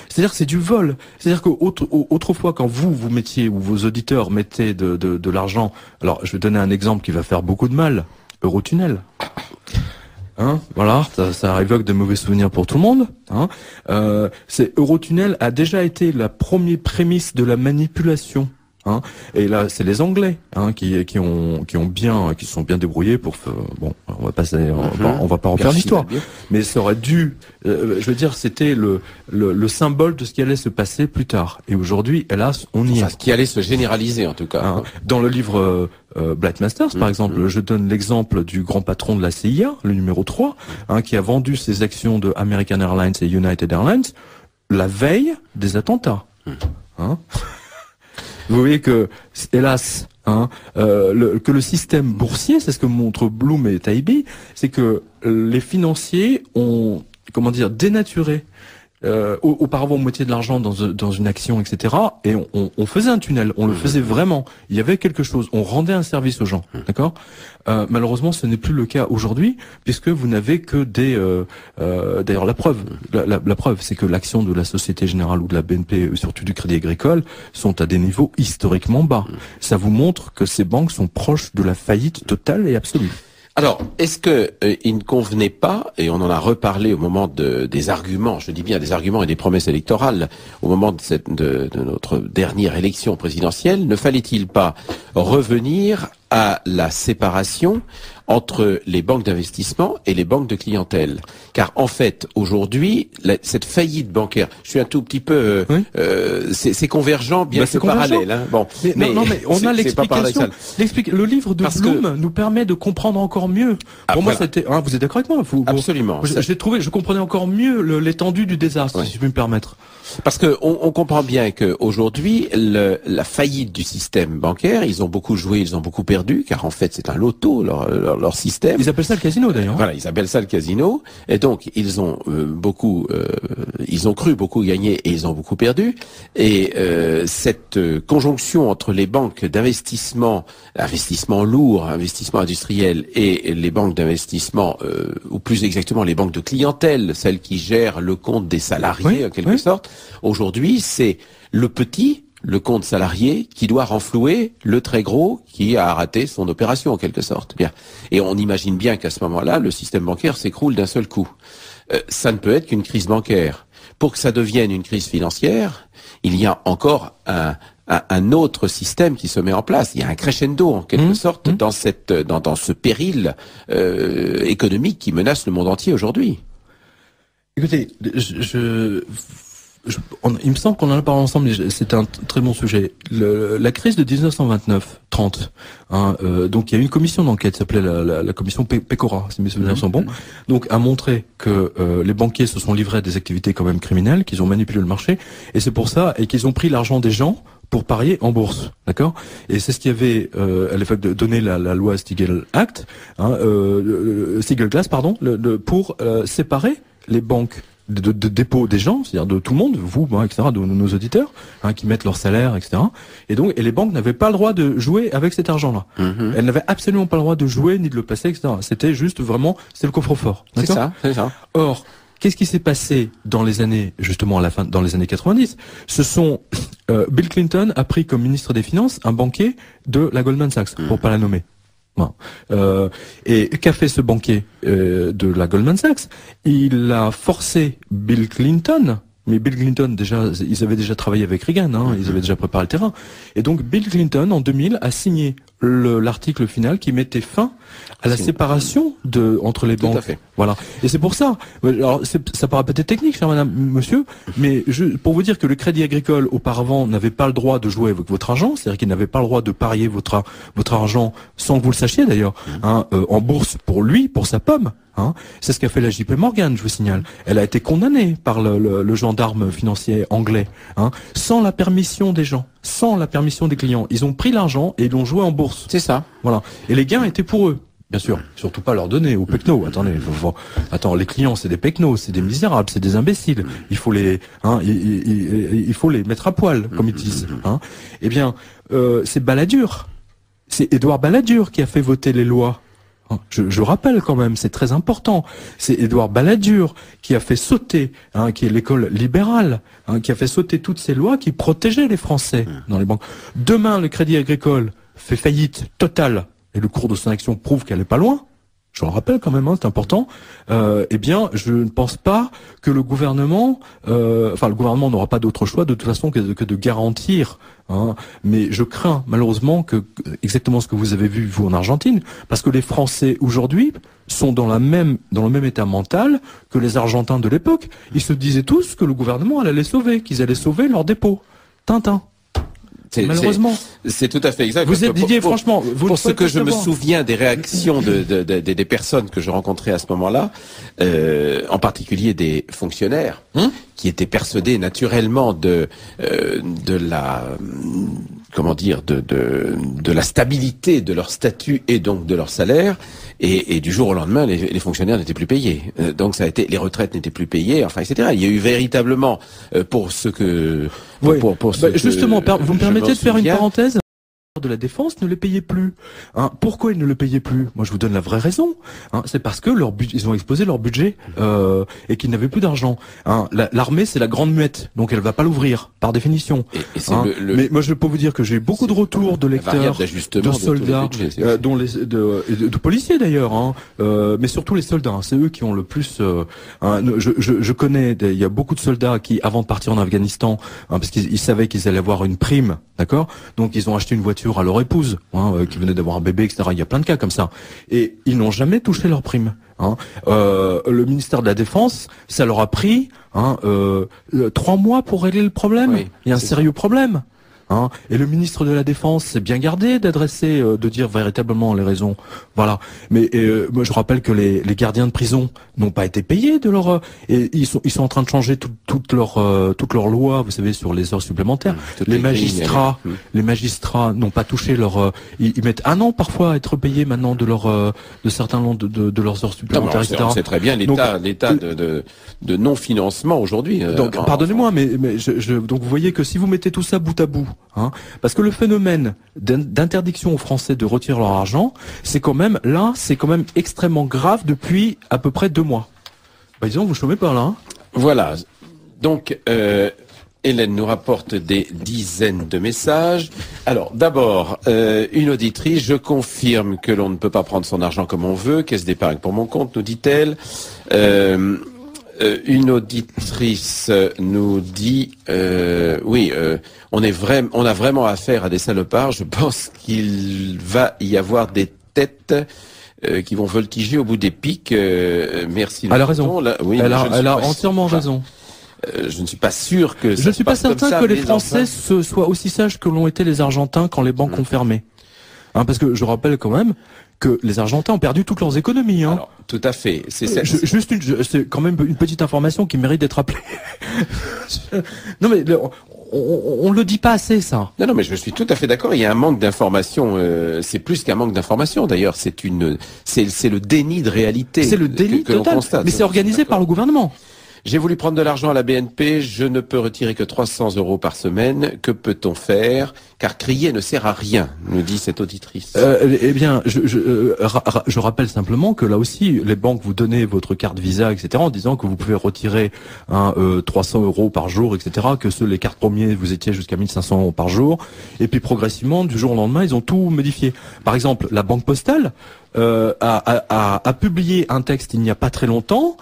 Speaker 2: C'est-à-dire que c'est du vol. C'est-à-dire qu'autrefois, quand vous mettiez ou vos auditeurs mettaient de l'argent, alors je vais donner un exemple qui va faire beaucoup de mal, Eurotunnel. Hein, voilà, ça évoque de mauvais souvenirs pour tout le monde. Hein. Eurotunnel a déjà été la première prémisse de la manipulation. Hein. Et là, c'est les Anglais qui sont bien débrouillés pour. Bon, on va pas refaire l'histoire. Mais ça aurait dû. Je veux dire, c'était le symbole de ce qui allait se passer plus tard. Et aujourd'hui, hélas, on y est.
Speaker 1: Ce qui allait se généraliser en tout cas.
Speaker 2: Hein. Dans le livre Black Masters, par exemple, je donne l'exemple du grand patron de la CIA, le numéro 3, qui a vendu ses actions de American Airlines et United Airlines la veille des attentats. Hein. Vous voyez que, hélas, que le système boursier, c'est ce que montrent Bloom et Taibbi, c'est que les financiers ont, dénaturé. Auparavant, on mettait de l'argent dans une action, etc. Et on faisait un tunnel, on le faisait vraiment. Il y avait quelque chose, on rendait un service aux gens, d'accord. Malheureusement, ce n'est plus le cas aujourd'hui, puisque vous n'avez que d'ailleurs, la preuve, c'est que l'action de la Société Générale ou de la BNP, surtout du Crédit Agricole, sont à des niveaux historiquement bas. Ça vous montre que ces banques sont proches de la faillite totale et absolue.
Speaker 1: Alors, est-ce que il ne convenait pas, et on en a reparlé au moment des arguments, je dis bien des arguments et des promesses électorales, au moment de notre dernière élection présidentielle, ne fallait-il pas revenir à la séparation entre les banques d'investissement et les banques de clientèle? Car en fait, aujourd'hui, cette faillite bancaire, je suis un tout petit peu, c'est convergent, bien que parallèle. Hein. Bon,
Speaker 2: mais on a l'explication. Le livre de Bloom nous permet de comprendre encore mieux. Pour moi, c'était. Vous êtes d'accord avec moi?
Speaker 1: Absolument.
Speaker 2: Je comprenais encore mieux l'étendue du désastre, si je puis me permettre.
Speaker 1: Parce que on comprend bien que aujourd'hui, la faillite du système bancaire, ils ont beaucoup joué, ils ont beaucoup perdu, car en fait, c'est un loto leur système.
Speaker 2: Ils appellent ça le casino d'ailleurs.
Speaker 1: Voilà, ils appellent ça le casino. Et donc, ils ont ils ont cru beaucoup gagner et ils ont beaucoup perdu. Et cette conjonction entre les banques d'investissement, investissement lourd, investissement industriel, et les banques d'investissement, ou plus exactement les banques de clientèle, celles qui gèrent le compte des salariés en quelque sorte. Aujourd'hui, c'est le compte salarié qui doit renflouer le très gros qui a raté son opération en quelque sorte. Bien. Et on imagine bien qu'à ce moment-là, le système bancaire s'écroule d'un seul coup. Ça ne peut être qu'une crise bancaire. Pour que ça devienne une crise financière, il y a encore un autre système qui se met en place. Il y a un crescendo en quelque sorte dans ce péril économique qui menace le monde entier aujourd'hui.
Speaker 2: Écoutez, il me semble qu'on en a parlé ensemble, c'est un très bon sujet. La crise de 1929-30, donc il y a eu une commission d'enquête qui s'appelait la commission Pecora, si mes souvenirs sont bons, donc a montré que les banquiers se sont livrés à des activités quand même criminelles, qu'ils ont manipulé le marché, et c'est pour ça, et qu'ils ont pris l'argent des gens pour parier en bourse, d'accord. Et c'est ce qui avait à l'époque donné la loi Stiegel Act, Stiegel Class, pardon, pour séparer les banques de dépôt des gens, c'est-à-dire de tout le monde, vous, etc., de nos auditeurs, qui mettent leur salaire, etc. Et les banques n'avaient pas le droit de jouer avec cet argent-là. Elles n'avaient absolument pas le droit de jouer ni de le placer, etc. C'était juste vraiment, c'est le coffre-fort.
Speaker 1: C'est ça.
Speaker 2: Or, qu'est-ce qui s'est passé dans les années, justement dans les années 90? Ce sont Bill Clinton a pris comme ministre des Finances un banquier de la Goldman Sachs, pour pas la nommer. Et qu'a fait ce banquier de la Goldman Sachs? Il a forcé Bill Clinton, mais Bill Clinton ils avaient déjà travaillé avec Reagan, ils avaient déjà préparé le terrain. Et donc Bill Clinton en 2000 a signé l'article final qui mettait fin à la séparation entre les banques.
Speaker 1: Tout à fait.
Speaker 2: Voilà. Et c'est pour ça. Alors, ça paraît peut-être technique, cher madame, monsieur, mais pour vous dire que le Crédit Agricole, auparavant, n'avait pas le droit de jouer avec votre argent, c'est-à-dire qu'il n'avait pas le droit de parier votre argent sans que vous le sachiez d'ailleurs, en bourse pour lui, pour sa pomme. C'est ce qu'a fait la JP Morgan, je vous signale. Elle a été condamnée par le gendarme financier anglais, sans la permission des gens, sans la permission des clients. Ils ont pris l'argent et ils l'ont joué en bourse.
Speaker 1: C'est ça.
Speaker 2: Voilà. Et les gains étaient pour eux. Bien sûr, surtout pas leur donner aux pecnos. Attendez, attends, les clients c'est des pecnos, c'est des misérables, c'est des imbéciles. Il faut les, il faut les mettre à poil, comme ils disent. Eh bien, c'est Balladur, c'est Édouard Balladur qui a fait voter les lois. Je rappelle quand même, c'est très important. C'est Édouard Balladur qui a fait sauter, qui est l'école libérale, qui a fait sauter toutes ces lois qui protégeaient les Français dans les banques. Demain, le Crédit Agricole fait faillite totale. Et le cours de son action prouve qu'elle est pas loin, je le rappelle quand même, c'est important, eh bien, je ne pense pas que le gouvernement n'aura pas d'autre choix de toute façon que de garantir, mais je crains malheureusement que, exactement ce que vous avez vu, vous, en Argentine, parce que les Français aujourd'hui sont dans le même état mental que les Argentins de l'époque. Ils se disaient tous que le gouvernement allait les sauver, qu'ils allaient sauver leurs dépôts. Tintin. Malheureusement.
Speaker 1: C'est tout à fait exact.
Speaker 2: Vous êtes Didier, franchement,
Speaker 1: pour ce que je me souviens des réactions des personnes que je rencontrais à ce moment-là, en particulier des fonctionnaires, qui étaient persuadés naturellement de la stabilité de leur statut et donc de leur salaire. Et du jour au lendemain, les fonctionnaires n'étaient plus payés. Donc ça a été, les retraites n'étaient plus payées, enfin, etc. Il y a eu véritablement, pour ce que,
Speaker 2: justement, vous me permettez de faire une parenthèse? De la Défense ne les payait plus. Pourquoi ils ne le payaient plus? Moi, je vous donne la vraie raison. C'est parce que ils ont explosé leur budget et qu'ils n'avaient plus d'argent. L'armée, c'est la grande muette, donc elle va pas l'ouvrir par définition. Mais moi, je peux vous dire que j'ai eu beaucoup de retours de lecteurs, de soldats, de policiers d'ailleurs, mais surtout les soldats. C'est eux qui ont le plus. Je connais, il y a beaucoup de soldats qui, avant de partir en Afghanistan, parce qu'ils savaient qu'ils allaient avoir une prime, d'accord, donc ils ont acheté une voiture à leur épouse, qui venait d'avoir un bébé, etc. Il y a plein de cas comme ça. Et ils n'ont jamais touché leur prime. Le ministère de la Défense, ça leur a pris 3 mois pour régler le problème. Oui, il y a un sérieux problème. Et le ministre de la Défense s'est bien gardé d'adresser, de dire véritablement les raisons. Voilà. Mais moi, je rappelle que les gardiens de prison n'ont pas été payés de leur et ils sont en train de changer toutes leurs lois, vous savez, sur les heures supplémentaires. Les magistrats n'ont pas touché leur. Ils mettent 1 an parfois à être payés maintenant de certains de leurs heures supplémentaires, etc.
Speaker 1: On sait très bien l'état de non-financement aujourd'hui.
Speaker 2: Donc pardonnez-moi, mais donc vous voyez que si vous mettez tout ça bout à bout. Parce que le phénomène d'interdiction aux Français de retirer leur argent, c'est quand même extrêmement grave depuis à peu près 2 mois. Disons, vous chômez pas là.
Speaker 1: Voilà. Donc, Hélène nous rapporte des dizaines de messages. Alors, d'abord, une auditrice, je confirme que l'on ne peut pas prendre son argent comme on veut. Caisse d'épargne pour mon compte, nous dit-elle. Une auditrice nous dit on a vraiment affaire à des salopards. Je pense qu'il va y avoir des têtes qui vont voltiger au bout des pics. Merci.
Speaker 2: Elle a raison. Elle a entièrement raison.
Speaker 1: Je ne suis pas sûr que.
Speaker 2: Je ne suis pas certain que les Français soient aussi sages que l'ont été les Argentins quand les banques ont fermé. Parce que je rappelle quand même que les Argentins ont perdu toutes leurs économies.
Speaker 1: Alors, tout à fait. C'est
Speaker 2: quand même une petite information qui mérite d'être rappelée. Non mais on le dit pas assez, ça.
Speaker 1: Non, mais je suis tout à fait d'accord. Il y a un manque d'information. C'est plus qu'un manque d'information. D'ailleurs, c'est le déni de réalité.
Speaker 2: C'est le déni
Speaker 1: que
Speaker 2: total.
Speaker 1: l'on constate.
Speaker 2: Mais c'est organisé par le gouvernement.
Speaker 1: J'ai voulu prendre de l'argent à la BNP, je ne peux retirer que 300 € par semaine. Que peut-on faire? Car crier ne sert à rien, nous dit cette auditrice.
Speaker 2: Eh bien, je rappelle simplement que là aussi, les banques vous donnent votre carte Visa, etc., en disant que vous pouvez retirer 300 € par jour, etc., que les cartes premiers, vous étiez jusqu'à 1500 € par jour. Et puis progressivement, du jour au lendemain, ils ont tout modifié. Par exemple, la Banque Postale a publié un texte il n'y a pas très longtemps,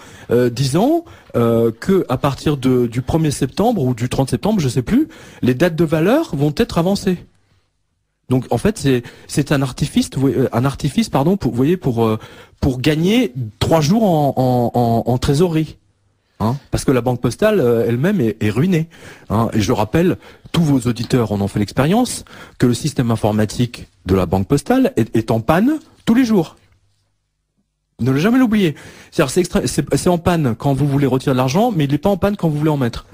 Speaker 2: disant que à partir du 1er septembre ou du 30 septembre, je sais plus, les dates de valeur vont être avancées. Donc en fait c'est un artifice, pardon, pour, vous voyez, pour gagner 3 jours en trésorerie. Hein, parce que la banque postale elle-même est ruinée. Hein, et je rappelle, tous vos auditeurs en ont fait l'expérience, que le système informatique de la banque postale est en panne tous les jours. Ne le jamais l'oublier. C'est en panne quand vous voulez retirer de l'argent, mais il n'est pas en panne quand vous voulez en mettre.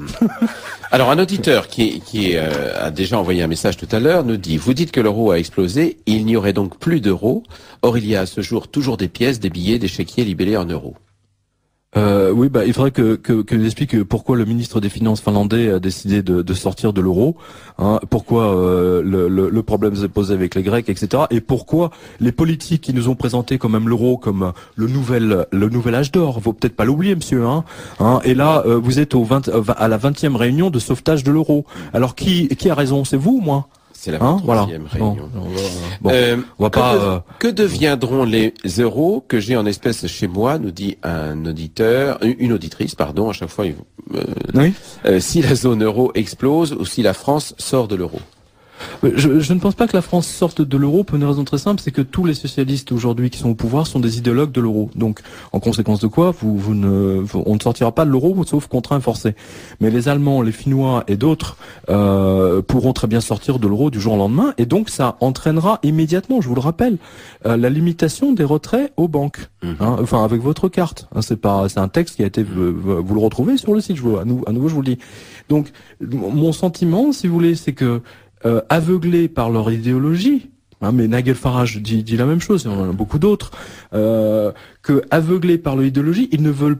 Speaker 1: Alors un auditeur qui a déjà envoyé un message tout à l'heure nous dit: vous dites que l'euro a explosé, il n'y aurait donc plus d'euros. Or il y a à ce jour toujours des pièces, des billets, des chéquiers libellés en euros.
Speaker 2: Oui, il faudrait que j'explique pourquoi le ministre des Finances finlandais a décidé de sortir de l'euro, hein, pourquoi le problème s'est posé avec les Grecs, etc. Et pourquoi les politiques qui nous ont présenté quand même l'euro comme le nouvel âge d'or, faut peut-être pas l'oublier, monsieur, hein. Et là, vous êtes à la 20e réunion de sauvetage de l'euro. Alors qui a raison, c'est vous ou moi?
Speaker 1: C'est la 23e réunion. On va pas. Que deviendront les euros que j'ai en espèces chez moi, nous dit un auditeur, une auditrice, pardon, à chaque fois.
Speaker 2: Oui.
Speaker 1: Si la zone euro explose ou si la France sort de l'euro.
Speaker 2: Je ne pense pas que la France sorte de l'euro pour une raison très simple, c'est que tous les socialistes aujourd'hui qui sont au pouvoir sont des idéologues de l'euro. Donc, en conséquence de quoi, on ne sortira pas de l'euro sauf contraint et forcé. Mais les Allemands, les Finnois et d'autres pourront très bien sortir de l'euro du jour au lendemain, et donc ça entraînera immédiatement, je vous le rappelle, la limitation des retraits aux banques. Hein, enfin, avec votre carte. Hein, c'est un texte qui a été, vous le retrouvez sur le site. À nouveau, je vous le dis. Donc, mon sentiment, si vous voulez, c'est que aveuglés par leur idéologie, hein, mais Nigel Farage dit la même chose, et on en a beaucoup d'autres, que aveuglés par leur idéologie, ils ne veulent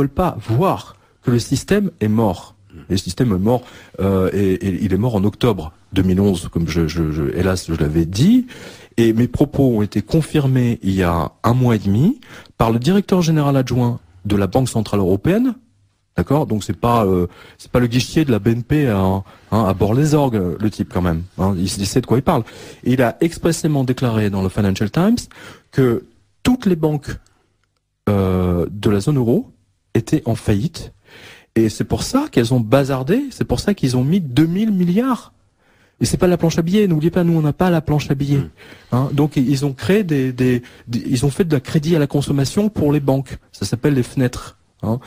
Speaker 2: pas voir que le système est mort. Et le système est mort, et il est mort en octobre 2011, comme hélas je l'avais dit, et mes propos ont été confirmés il y a 1 mois et demi par le directeur général adjoint de la Banque Centrale Européenne. D'accord, donc c'est pas le guichetier de la BNP à Bord-les-Orgues, le type quand même. Hein, il sait de quoi il parle. Et il a expressément déclaré dans le Financial Times que toutes les banques de la zone euro étaient en faillite. Et c'est pour ça qu'elles ont bazardé. C'est pour ça qu'ils ont mis 2000 milliards. Et c'est pas la planche à billets. N'oubliez pas, nous on n'a pas la planche à billets. Hein, donc ils ont créé ils ont fait de la crédit à la consommation pour les banques. Ça s'appelle les fenêtres. Hein.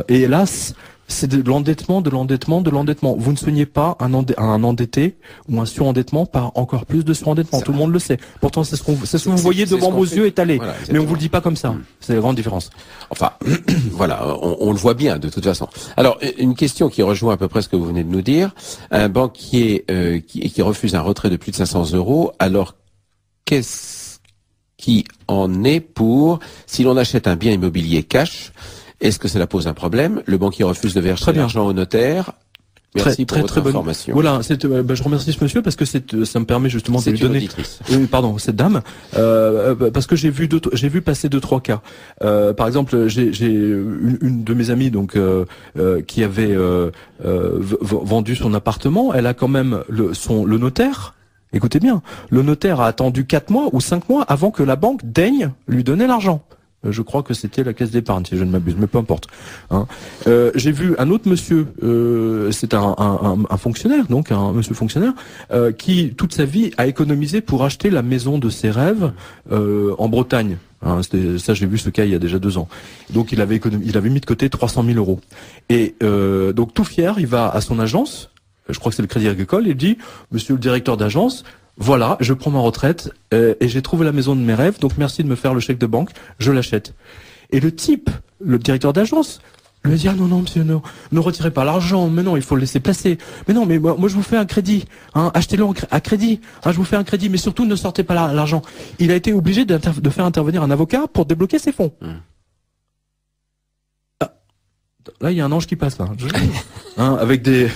Speaker 2: Et hélas, c'est de l'endettement. Vous ne soignez pas un endetté ou un surendettement par encore plus de surendettement. Tout le monde le sait. Pourtant, c'est ce que vous voyez devant vos yeux étalés. Voilà, mais on vous le dit pas comme ça. C'est la grande différence.
Speaker 1: Enfin, voilà, on le voit bien de toute façon. Alors, une question qui rejoint à peu près ce que vous venez de nous dire. Un banquier qui refuse un retrait de plus de 500 euros, alors qu'est-ce qui en est pour, si l'on achète un bien immobilier cash, est-ce que cela pose un problème? Le banquier refuse de verser l'argent au notaire. Merci pour votre information.
Speaker 2: Voilà, je remercie ce monsieur parce que ça me permet justement de lui donner. Pardon, cette dame, parce que j'ai vu passer 2-3 cas. Par exemple, j'ai une de mes amies qui avait vendu son appartement. Elle a quand même le notaire. Écoutez bien, le notaire a attendu 4 mois ou 5 mois avant que la banque daigne lui donner l'argent. Je crois que c'était la caisse d'épargne, si je ne m'abuse, mais peu importe. Hein. J'ai vu un autre monsieur, c'est un fonctionnaire, donc un monsieur fonctionnaire, qui toute sa vie a économisé pour acheter la maison de ses rêves en Bretagne. Hein, ça, j'ai vu ce cas il y a déjà 2 ans. Donc il avait mis de côté 300 000 euros. Et donc tout fier, il va à son agence. Je crois que c'est le Crédit Agricole. Il dit: Monsieur le directeur d'agence, voilà, je prends ma retraite et j'ai trouvé la maison de mes rêves, donc merci de me faire le chèque de banque, je l'achète. Et le type, le directeur d'agence, lui dit: ah non monsieur, non, ne retirez pas l'argent, mais non, il faut le laisser placer. Mais non, mais moi je vous fais un crédit, hein, achetez-le à crédit, hein, je vous fais un crédit, mais surtout ne sortez pas l'argent. Il a été obligé de faire intervenir un avocat pour débloquer ses fonds. Là, il y a un ange qui passe là. Hein, avec des.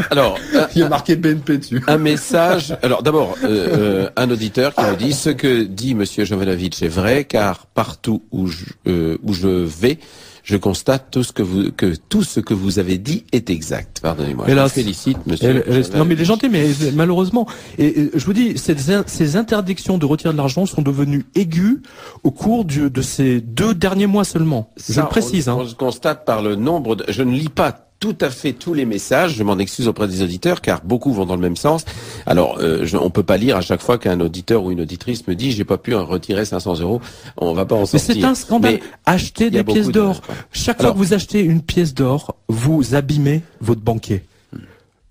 Speaker 1: Alors,
Speaker 2: il y a marqué BNP dessus.
Speaker 1: Un message. Alors, d'abord, un auditeur qui nous dit: ce que dit Monsieur Jovanovic est vrai, car partout où je vais, je constate tout ce que vous avez dit est exact. Pardonnez-moi. Je vous félicite, monsieur.
Speaker 2: Non, mais il est gentil, mais malheureusement. Et je vous dis, ces interdictions de retirer de l'argent sont devenues aiguës au cours de ces 2 derniers mois seulement. Je le précise.
Speaker 1: On le constate par le nombre je ne lis pas tout à fait tous les messages. Je m'en excuse auprès des auditeurs car beaucoup vont dans le même sens. Alors, on peut pas lire à chaque fois qu'un auditeur ou une auditrice me dit j'ai pas pu en retirer 500 €. On va pas en sortir.
Speaker 2: Mais c'est un scandale. Achetez des pièces d'or. Chaque fois que vous achetez une pièce d'or, vous abîmez votre banquier.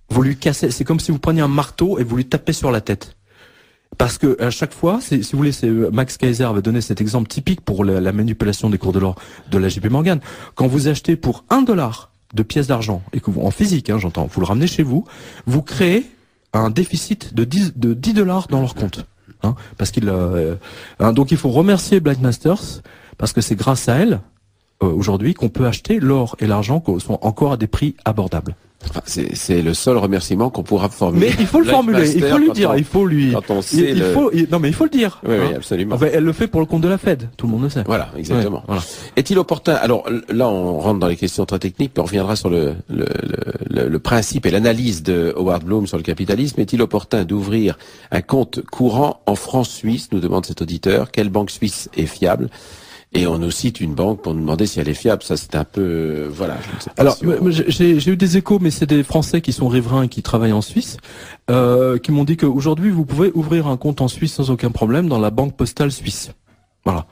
Speaker 2: Vous lui cassez. C'est comme si vous preniez un marteau et vous lui tapez sur la tête. Parce que à chaque fois, si vous voulez, Max Kaiser avait donné cet exemple typique pour la manipulation des cours de l'or de la JP Morgan. Quand vous achetez pour $1 de pièces d'argent, et que vous, en physique, j'entends, vous le ramenez chez vous, vous créez un déficit de 10 $ dans leur compte. Parce donc il faut remercier Black Masters, parce que c'est grâce à elle, aujourd'hui, qu'on peut acheter l'or et l'argent qui sont encore à des prix abordables.
Speaker 1: Enfin, c'est le seul remerciement qu'on pourra formuler.
Speaker 2: Mais il faut le formuler, il faut lui dire, il faut lui.
Speaker 1: Quand on sait
Speaker 2: non mais il faut le dire.
Speaker 1: Oui, oui, absolument.
Speaker 2: Enfin, elle le fait pour le compte de la Fed, tout le monde le sait.
Speaker 1: Voilà, exactement.
Speaker 2: Ouais, voilà.
Speaker 1: Est-il opportun? Alors là, on rentre dans les questions très techniques, puis on reviendra sur le principe et l'analyse de Howard Bloom sur le capitalisme. Est-il opportun d'ouvrir un compte courant en francs suisses? Nous demande cet auditeur. Quelle banque suisse est fiable? Et on nous cite une banque pour nous demander si elle est fiable. Ça, c'est un peu, voilà. Je ne sais pas.
Speaker 2: Alors, j'ai eu des échos, mais c'est des Français qui sont riverains et qui travaillent en Suisse, qui m'ont dit qu'aujourd'hui, vous pouvez ouvrir un compte en Suisse sans aucun problème dans la banque postale suisse. Voilà,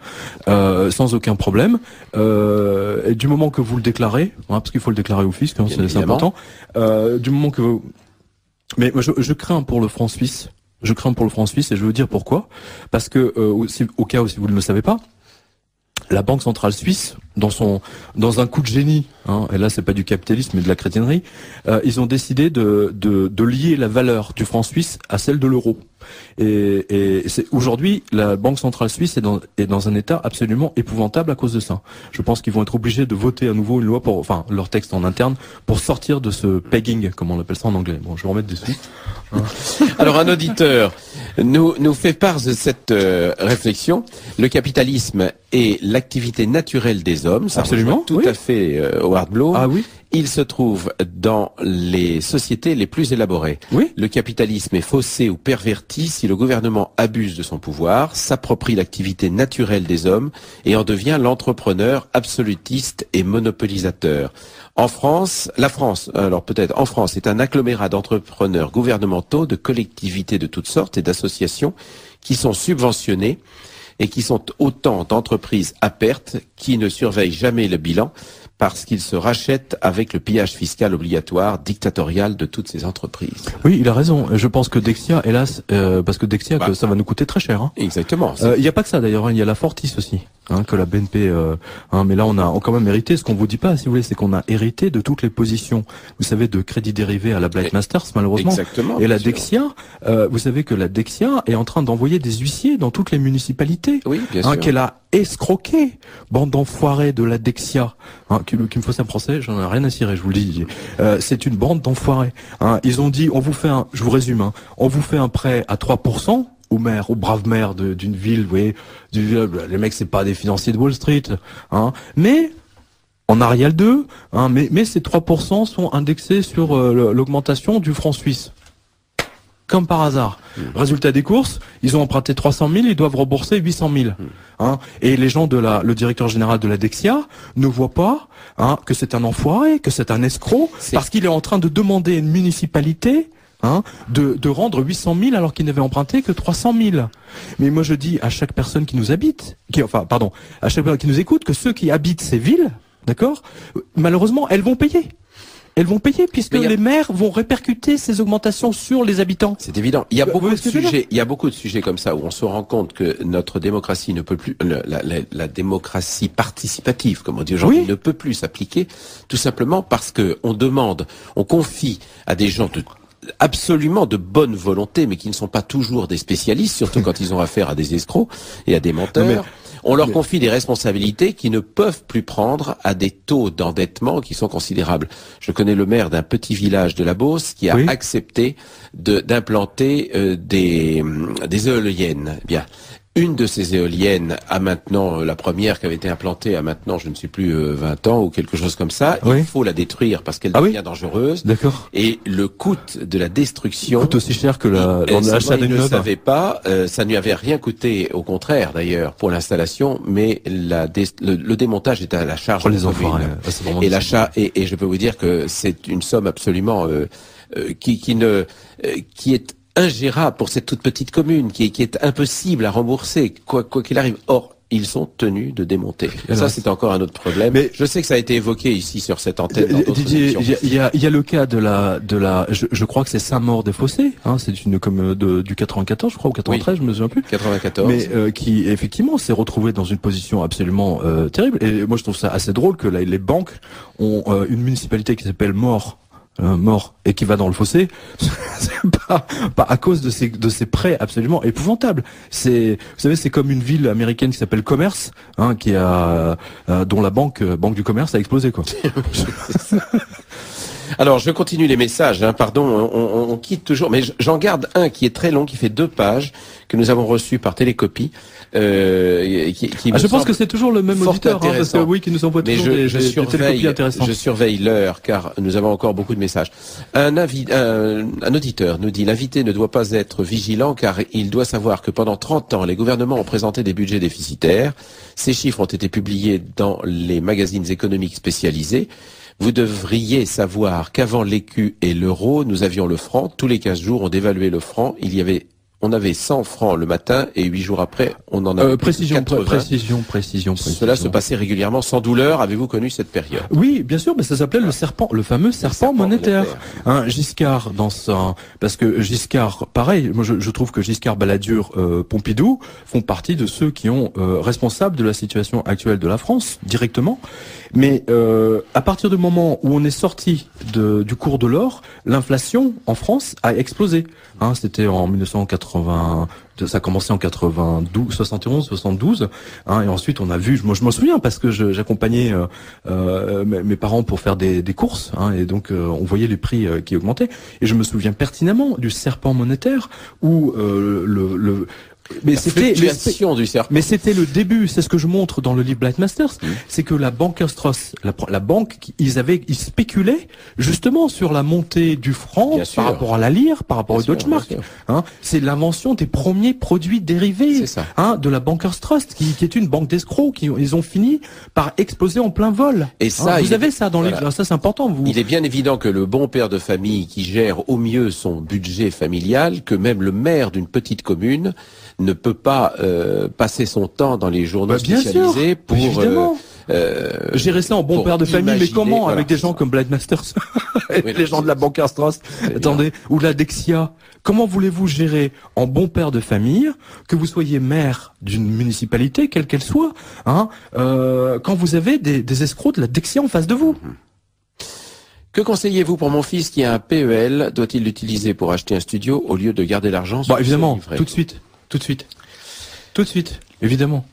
Speaker 2: sans aucun problème. Et du moment que vous le déclarez, parce qu'il faut le déclarer au fisc, c'est important. Du moment que vous... Mais moi, je crains pour le franc suisse. Je crains pour le franc suisse et je veux dire pourquoi. Parce que, au cas où si vous ne le savez pas, la Banque centrale suisse, dans un coup de génie, et là c'est pas du capitalisme mais de la crétinerie, ils ont décidé de lier la valeur du franc suisse à celle de l'euro. Et c'est aujourd'hui la Banque centrale suisse est dans un état absolument épouvantable à cause de ça. Je pense qu'ils vont être obligés de voter à nouveau une loi leur texte en interne pour sortir de ce pegging, comme on appelle ça en anglais. Bon, je vais remettre des sous.
Speaker 1: Alors un auditeur nous fait part de cette réflexion. Le capitalisme est l'activité naturelle des hommes. Ça
Speaker 2: absolument,
Speaker 1: tout à fait Howard Bloom.
Speaker 2: Ah oui.
Speaker 1: Il se trouve dans les sociétés les plus élaborées.
Speaker 2: Oui.
Speaker 1: Le capitalisme est faussé ou perverti si le gouvernement abuse de son pouvoir, s'approprie l'activité naturelle des hommes et en devient l'entrepreneur absolutiste et monopolisateur. En France, en France est un agglomérat d'entrepreneurs gouvernementaux, de collectivités de toutes sortes et d'associations qui sont subventionnés et qui sont autant d'entreprises à perte qui ne surveillent jamais le bilan parce qu'ils se rachètent avec le pillage fiscal obligatoire, dictatorial de toutes ces entreprises.
Speaker 2: Oui, il a raison. Je pense que Dexia, hélas, parce que Dexia, que ça va nous coûter très cher.
Speaker 1: Exactement.
Speaker 2: Il n'y a pas que ça d'ailleurs, il y a la Fortis aussi, que la BNP. Mais là, on a quand même hérité. Ce qu'on vous dit pas, si vous voulez, c'est qu'on a hérité de toutes les positions. Vous savez, de crédit dérivé à la Black Masters, malheureusement.
Speaker 1: Exactement.
Speaker 2: Et la Dexia, vous savez que la Dexia est en train d'envoyer des huissiers dans toutes les municipalités.
Speaker 1: Oui, bien sûr.
Speaker 2: Qu'elle a escroqué, bande d'enfoirés de la Dexia, qui me fasse un procès, j'en ai rien à cirer, je vous le dis. C'est une bande d'enfoirés. Ils ont dit, je vous résume, on vous fait un prêt à 3% au brave maire d'une ville, vous voyez, les mecs c'est pas des financiers de Wall Street, mais en Arial 2, mais ces 3% sont indexés sur l'augmentation du franc suisse. Comme par hasard. Résultat des courses, ils ont emprunté 300 000, ils doivent rembourser 800 000. Et les gens le directeur général de la Dexia ne voient pas que c'est un enfoiré, que c'est un escroc, parce qu'il est en train de demander à une municipalité de rendre 800 000 alors qu'il n'avait emprunté que 300 000. Mais moi je dis à chaque personne qui nous habite, à chaque personne qui nous écoute, que ceux qui habitent ces villes, d'accord, malheureusement, elles vont payer. Elles vont payer puisque les maires vont répercuter ces augmentations sur les habitants.
Speaker 1: C'est évident. Il y a beaucoup de sujets comme ça où on se rend compte que notre démocratie ne peut plus, la démocratie participative, comme on dit aujourd'hui, ne peut plus s'appliquer, tout simplement parce que on confie à des gens absolument de bonne volonté, mais qui ne sont pas toujours des spécialistes, surtout quand ils ont affaire à des escrocs et à des menteurs. On leur confie des responsabilités qui ne peuvent plus prendre à des taux d'endettement qui sont considérables. Je connais le maire d'un petit village de la Beauce qui a accepté d'implanter des éoliennes. Bien. Une de ces éoliennes a maintenant, la première qui avait été implantée a maintenant, je ne sais plus, 20 ans ou quelque chose comme ça.
Speaker 2: Oui.
Speaker 1: Il faut la détruire parce qu'elle devient dangereuse.
Speaker 2: D'accord.
Speaker 1: Et le coût de la destruction
Speaker 2: coûte aussi cher que l'achat d'une
Speaker 1: ne
Speaker 2: autre.
Speaker 1: savait pas, ça ne lui avait rien coûté, au contraire d'ailleurs, pour l'installation, mais le démontage est à la charge
Speaker 2: Oh,
Speaker 1: de
Speaker 2: les
Speaker 1: la
Speaker 2: enfants,
Speaker 1: commune.
Speaker 2: ouais,
Speaker 1: Et l'achat, et je peux vous dire que c'est une somme absolument qui est ingérable pour cette toute petite commune, qui est impossible à rembourser, quoi qu'il arrive. Or, ils sont tenus de démonter. Et ça, c'est encore un autre problème. Mais je sais que ça a été évoqué ici sur cette antenne.
Speaker 2: Didier, il y a le cas de la, je crois que c'est Saint-Maur-des-Fossés, hein, c'est une comme du 94, je crois, ou 93, oui. Je me souviens plus.
Speaker 1: 94.
Speaker 2: Mais qui effectivement s'est retrouvé dans une position absolument terrible. Et moi, je trouve ça assez drôle que les banques ont une municipalité qui s'appelle Mort et qui va dans le fossé, c'est pas à cause de ces prêts absolument épouvantables. Vous savez, c'est comme une ville américaine qui s'appelle Commerce, hein, dont la banque du commerce a explosé, quoi.
Speaker 1: Alors, je continue les messages, hein, pardon, on quitte toujours, mais j'en garde un qui est très long, qui fait 2 pages, que nous avons reçu par télécopie.
Speaker 2: Je pense que c'est toujours le même auditeur, hein, parce que oui, qui nous envoie toujours des télécopies intéressantes.
Speaker 1: Je surveille l'heure, car nous avons encore beaucoup de messages. Un auditeur nous dit: l'invité ne doit pas être vigilant, car il doit savoir que pendant 30 ans, les gouvernements ont présenté des budgets déficitaires. Ces chiffres ont été publiés dans les magazines économiques spécialisés. Vous devriez savoir qu'avant l'écu et l'euro, nous avions le franc. Tous les 15 jours, on dévaluait le franc. On avait 100 francs le matin et 8 jours après, on en avait
Speaker 2: précision.
Speaker 1: Cela se passait régulièrement sans douleur. Avez-vous connu cette période?
Speaker 2: Oui, bien sûr, mais ça s'appelait le fameux serpent monétaire. Hein, Giscard, parce que Giscard, pareil, moi je trouve que Giscard, Balladur, Pompidou font partie de ceux qui ont responsables de la situation actuelle de la France directement. Mais à partir du moment où on est sorti du cours de l'or, l'inflation en France a explosé. Hein, c'était en 1980, ça a commencé en 71, 72, hein, et ensuite on a vu, moi je m'en souviens parce que j'accompagnais mes parents pour faire des courses, hein, et donc on voyait les prix qui augmentaient, et je me souviens pertinemment du serpent monétaire où mais c'était le début, c'est ce que je montre dans le livre Blight Masters, c'est que la Bankerstross, la banque, ils spéculaient justement sur la montée du franc par rapport à la lire, par rapport au Deutschmark. Hein, c'est l'invention des premiers produits dérivés, hein, de la Bankerstross, qui est une banque d'escrocs, ils ont fini par exploser en plein vol.
Speaker 1: Et ça,
Speaker 2: hein, vous avez ça dans le livre, ça c'est important.
Speaker 1: Il est bien évident que le bon père de famille qui gère au mieux son budget familial, que même le maire d'une petite commune ne peut pas passer son temps dans les journaux spécialisés pour
Speaker 2: gérer ça en bon père de famille, mais comment avec des gens comme Blight Masters, les gens de la Bankerstross, attendez, ou la Dexia, comment voulez-vous gérer en bon père de famille que vous soyez maire d'une municipalité, quelle qu'elle soit, hein, quand vous avez des escrocs de la Dexia en face de vous?
Speaker 1: Que conseillez-vous pour mon fils qui a un PEL? Doit-il l'utiliser pour acheter un studio au lieu de garder l'argent?
Speaker 2: Évidemment, tout de suite, évidemment.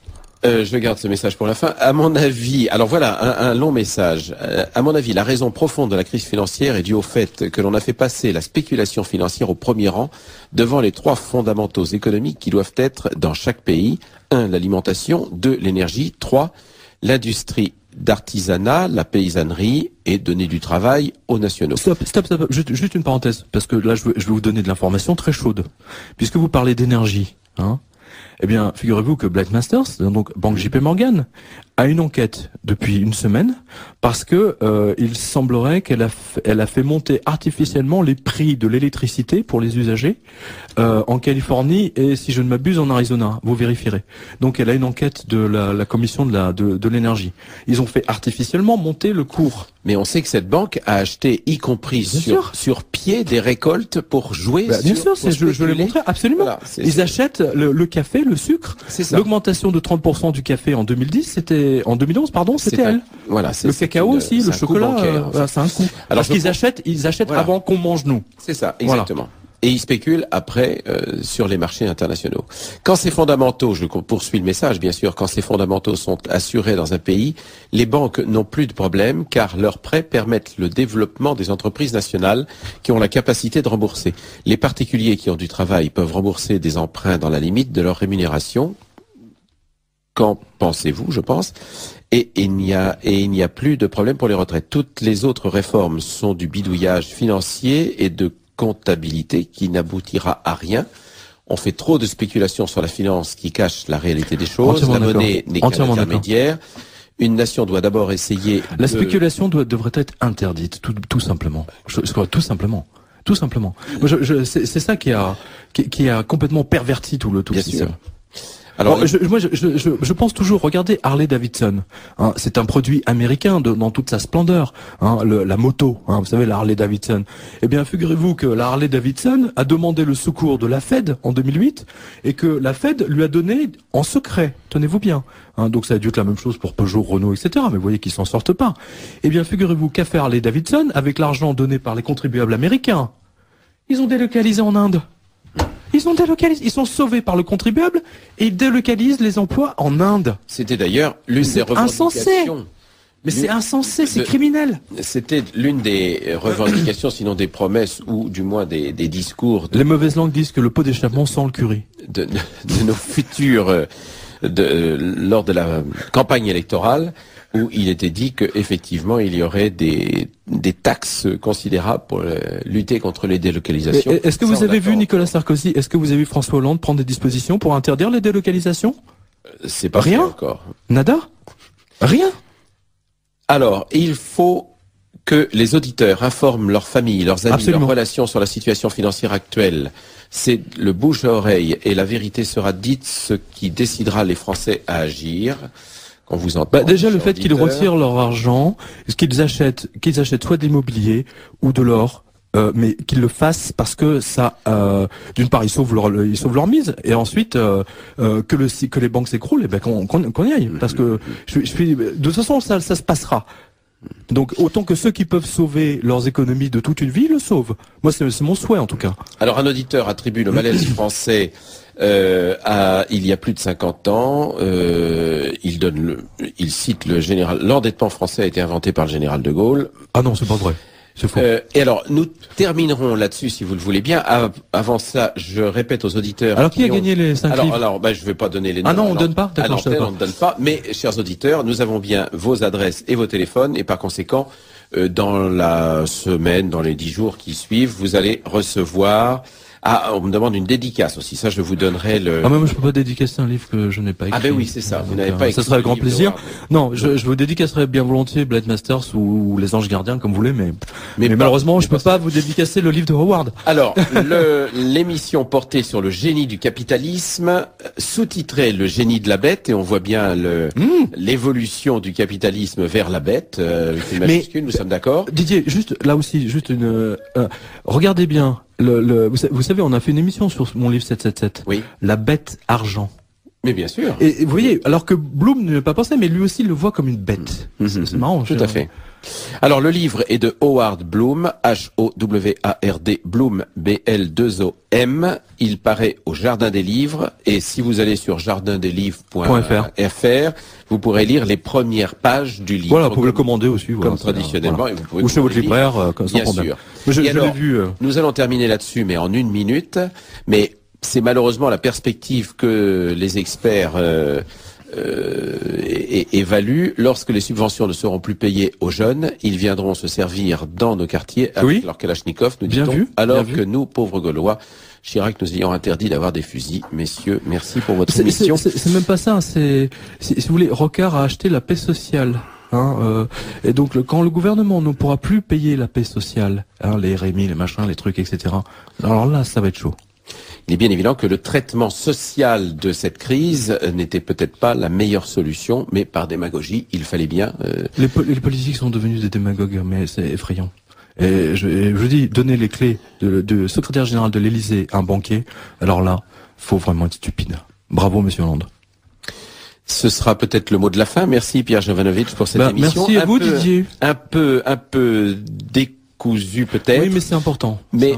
Speaker 1: Je garde ce message pour la fin. À mon avis, alors voilà un long message. À mon avis, la raison profonde de la crise financière est due au fait que l'on a fait passer la spéculation financière au premier rang devant les 3 fondamentaux économiques qui doivent être dans chaque pays. 1, l'alimentation. 2, l'énergie. 3, l'industrie d'artisanat, la paysannerie, et donner du travail aux nationaux.
Speaker 2: Stop. Juste une parenthèse, parce que là je vais vous donner de l'information très chaude. Puisque vous parlez d'énergie, hein, eh bien, figurez-vous que Blight Masters, donc Banque JP Morgan, a une enquête depuis une semaine parce que il semblerait qu'elle a fait monter artificiellement les prix de l'électricité pour les usagers en Californie et, si je ne m'abuse, en Arizona. Vous vérifierez. Donc, elle a une enquête de la commission de l'énergie. Ils ont fait artificiellement monter le cours.
Speaker 1: Mais on sait que cette banque a acheté, y compris sur pied, des récoltes pour jouer.
Speaker 2: Bien sûr, je l'ai montré, absolument. Voilà, ils achètent le café, le sucre. L'augmentation de 30% du café en 2011, c'était elle.
Speaker 1: Voilà,
Speaker 2: le cacao aussi, le chocolat, c'est un coût. Alors, parce qu'ils achètent avant qu'on mange nous.
Speaker 1: C'est ça, exactement. Voilà. Et ils spéculent après sur les marchés internationaux. Quand ces fondamentaux, je poursuis le message bien sûr, quand ces fondamentaux sont assurés dans un pays, les banques n'ont plus de problème car leurs prêts permettent le développement des entreprises nationales qui ont la capacité de rembourser. Les particuliers qui ont du travail peuvent rembourser des emprunts dans la limite de leur rémunération. Qu'en pensez-vous, je pense? Et il n'y a plus de problème pour les retraites. Toutes les autres réformes sont du bidouillage financier et de comptabilité qui n'aboutira à rien. On fait trop de spéculations sur la finance qui cache la réalité des choses. La monnaie n'est qu'un intermédiaire. Une nation doit d'abord essayer.
Speaker 2: La spéculation devrait être interdite, tout simplement. Tout simplement. Tout simplement. C'est ça qui a complètement perverti tout le système. Alors, je pense toujours, regardez Harley Davidson. Hein, c'est un produit américain dans toute sa splendeur. Hein, la moto, hein, vous savez, la Harley Davidson. Eh bien, figurez-vous que la Harley Davidson a demandé le secours de la Fed en 2008 et que la Fed lui a donné en secret. Tenez-vous bien. Hein, donc ça a dû être la même chose pour Peugeot, Renault, etc. Mais vous voyez qu'ils s'en sortent pas. Eh bien, figurez-vous qu'a fait Harley Davidson avec l'argent donné par les contribuables américains. Ils ont délocalisé en Inde. Ils sont sauvés par le contribuable et ils délocalisent les emplois en Inde.
Speaker 1: C'était d'ailleurs l'une des revendications.
Speaker 2: Insensé. Mais c'est insensé, c'est criminel.
Speaker 1: C'était l'une des revendications, sinon des promesses ou du moins des discours.
Speaker 2: Les mauvaises langues disent que le pot d'échappement sent le curry.
Speaker 1: De nos futurs, lors de la campagne électorale, où il était dit qu'effectivement il y aurait des taxes considérables pour lutter contre les délocalisations.
Speaker 2: Est-ce que vous avez vu Nicolas Sarkozy, est-ce que vous avez vu François Hollande prendre des dispositions pour interdire les délocalisations?
Speaker 1: C'est pas
Speaker 2: rien
Speaker 1: encore.
Speaker 2: Nada? Rien?
Speaker 1: Alors, il faut que les auditeurs informent leurs familles, leurs amis, leurs relations sur la situation financière actuelle. C'est le bouche à oreille et la vérité sera dite, ce qui décidera les Français à agir. On vous entend.
Speaker 2: Déjà, le fait qu'ils retirent leur argent, qu'ils achètent soit de l'immobilier ou de l'or, mais qu'ils le fassent parce que ça, d'une part, ils sauvent leur mise, et ensuite que les banques s'écroulent, et ben qu'on y aille, parce que de toute façon, ça se passera. Donc autant que ceux qui peuvent sauver leurs économies de toute une vie le sauvent. Moi, c'est mon souhait en tout cas.
Speaker 1: Alors un auditeur attribue le malaise français il y a plus de 50 ans. Il cite le général. L'endettement français a été inventé par le général de Gaulle.
Speaker 2: Ah non, c'est pas vrai. C'est faux.
Speaker 1: Et alors, nous terminerons là-dessus, si vous le voulez bien. Avant ça, je répète aux auditeurs.
Speaker 2: Alors, qui a gagné les 5 livres?
Speaker 1: Alors, je vais pas donner les noms.
Speaker 2: Ah non, on donne pas? D'accord,
Speaker 1: on ne donne pas. Mais, chers auditeurs, nous avons bien vos adresses et vos téléphones, et par conséquent, dans la semaine, dans les 10 jours qui suivent, vous allez recevoir. Ah, on me demande une dédicace aussi. Ça, je vous donnerai le.
Speaker 2: Ah, mais moi, je peux pas dédicacer un livre que je n'ai pas écrit.
Speaker 1: Ah, ben oui, c'est ça. Vous n'avez pas écrit.
Speaker 2: Ça serait avec grand plaisir. Non, je vous dédicacerai bien volontiers Blade Masters ou Les Anges Gardiens, comme vous voulez, mais malheureusement, je peux pas vous dédicacer le livre de Howard.
Speaker 1: Alors, l'émission portée sur le génie du capitalisme, sous-titrée Le génie de la bête, et on voit bien l'évolution du capitalisme vers la bête, avec une majuscule, nous sommes d'accord.
Speaker 2: Didier, regardez bien. Vous savez, on a fait une émission sur mon livre 777.
Speaker 1: Oui.
Speaker 2: La bête argent.
Speaker 1: Mais bien sûr.
Speaker 2: Et vous voyez, alors que Bloom ne l'a pas pensé, mais lui aussi le voit comme une bête. C'est marrant.
Speaker 1: Tout à fait. Alors, le livre est de Howard Bloom, H-O-W-A-R-D, Bloom, B-L-2-O-M. Il paraît au Jardin des Livres. Et si vous allez sur jardindeslivres.fr, vous pourrez lire les premières pages du livre.
Speaker 2: Voilà, vous pouvez le commander aussi.
Speaker 1: Comme traditionnellement.
Speaker 2: Voilà.
Speaker 1: Et vous pouvez
Speaker 2: ou chez votre libraire, sans problème.
Speaker 1: Bien sûr.
Speaker 2: Je l'ai vu.
Speaker 1: Nous allons terminer là-dessus, mais en 1 minute. Mais c'est malheureusement la perspective que les experts évaluent. Lorsque les subventions ne seront plus payées aux jeunes, ils viendront se servir dans nos quartiers avec leur Kalachnikov, nous dit-on, alors que nous, pauvres Gaulois, Chirac nous ayant interdit d'avoir des fusils. Messieurs, merci pour votre émission.
Speaker 2: C'est même pas ça. Si vous voulez, Rocard a acheté la paix sociale. Et donc, quand le gouvernement ne pourra plus payer la paix sociale, les RMI, les machins, les trucs, etc. Alors là, ça va être chaud.
Speaker 1: Il est bien évident que le traitement social de cette crise n'était peut-être pas la meilleure solution, mais par démagogie, il fallait bien...
Speaker 2: Les politiques sont devenus des démagogues, mais c'est effrayant. Et je dis, donner les clés de secrétaire général de l'Élysée à un banquier, alors là, faut vraiment être stupide. Bravo, monsieur Hollande.
Speaker 1: Ce sera peut-être le mot de la fin. Merci Pierre Jovanovic pour cette émission.
Speaker 2: Merci à vous, Didier.
Speaker 1: Un peu décousu peut-être.
Speaker 2: Oui, mais c'est important.
Speaker 1: Mais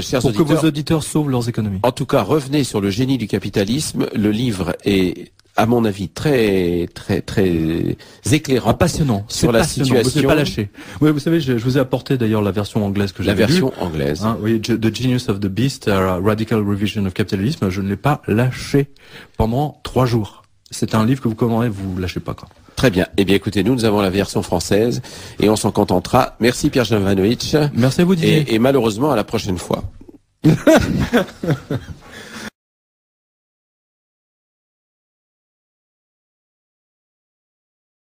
Speaker 1: chers
Speaker 2: pour
Speaker 1: auditeurs,
Speaker 2: que vos auditeurs sauvent leurs économies.
Speaker 1: En tout cas, revenez sur le génie du capitalisme. Le livre est, à mon avis, très éclairant.
Speaker 2: Passionnant.
Speaker 1: Sur la situation.
Speaker 2: Vous n'avez pas lâché. Oui, vous savez, je vous ai apporté d'ailleurs la version anglaise que j'avais lue.
Speaker 1: La version anglaise.
Speaker 2: Oui, The Genius of the Beast, a Radical Revision of Capitalism. Je ne l'ai pas lâché pendant 3 jours. c'est un livre que vous commanderez, vous lâchez pas, quoi.
Speaker 1: Très bien. Eh bien, écoutez, nous avons la version française et on s'en contentera. Merci Pierre Jovanovic.
Speaker 2: Merci à vous, Didier.
Speaker 1: Et malheureusement, à la prochaine fois.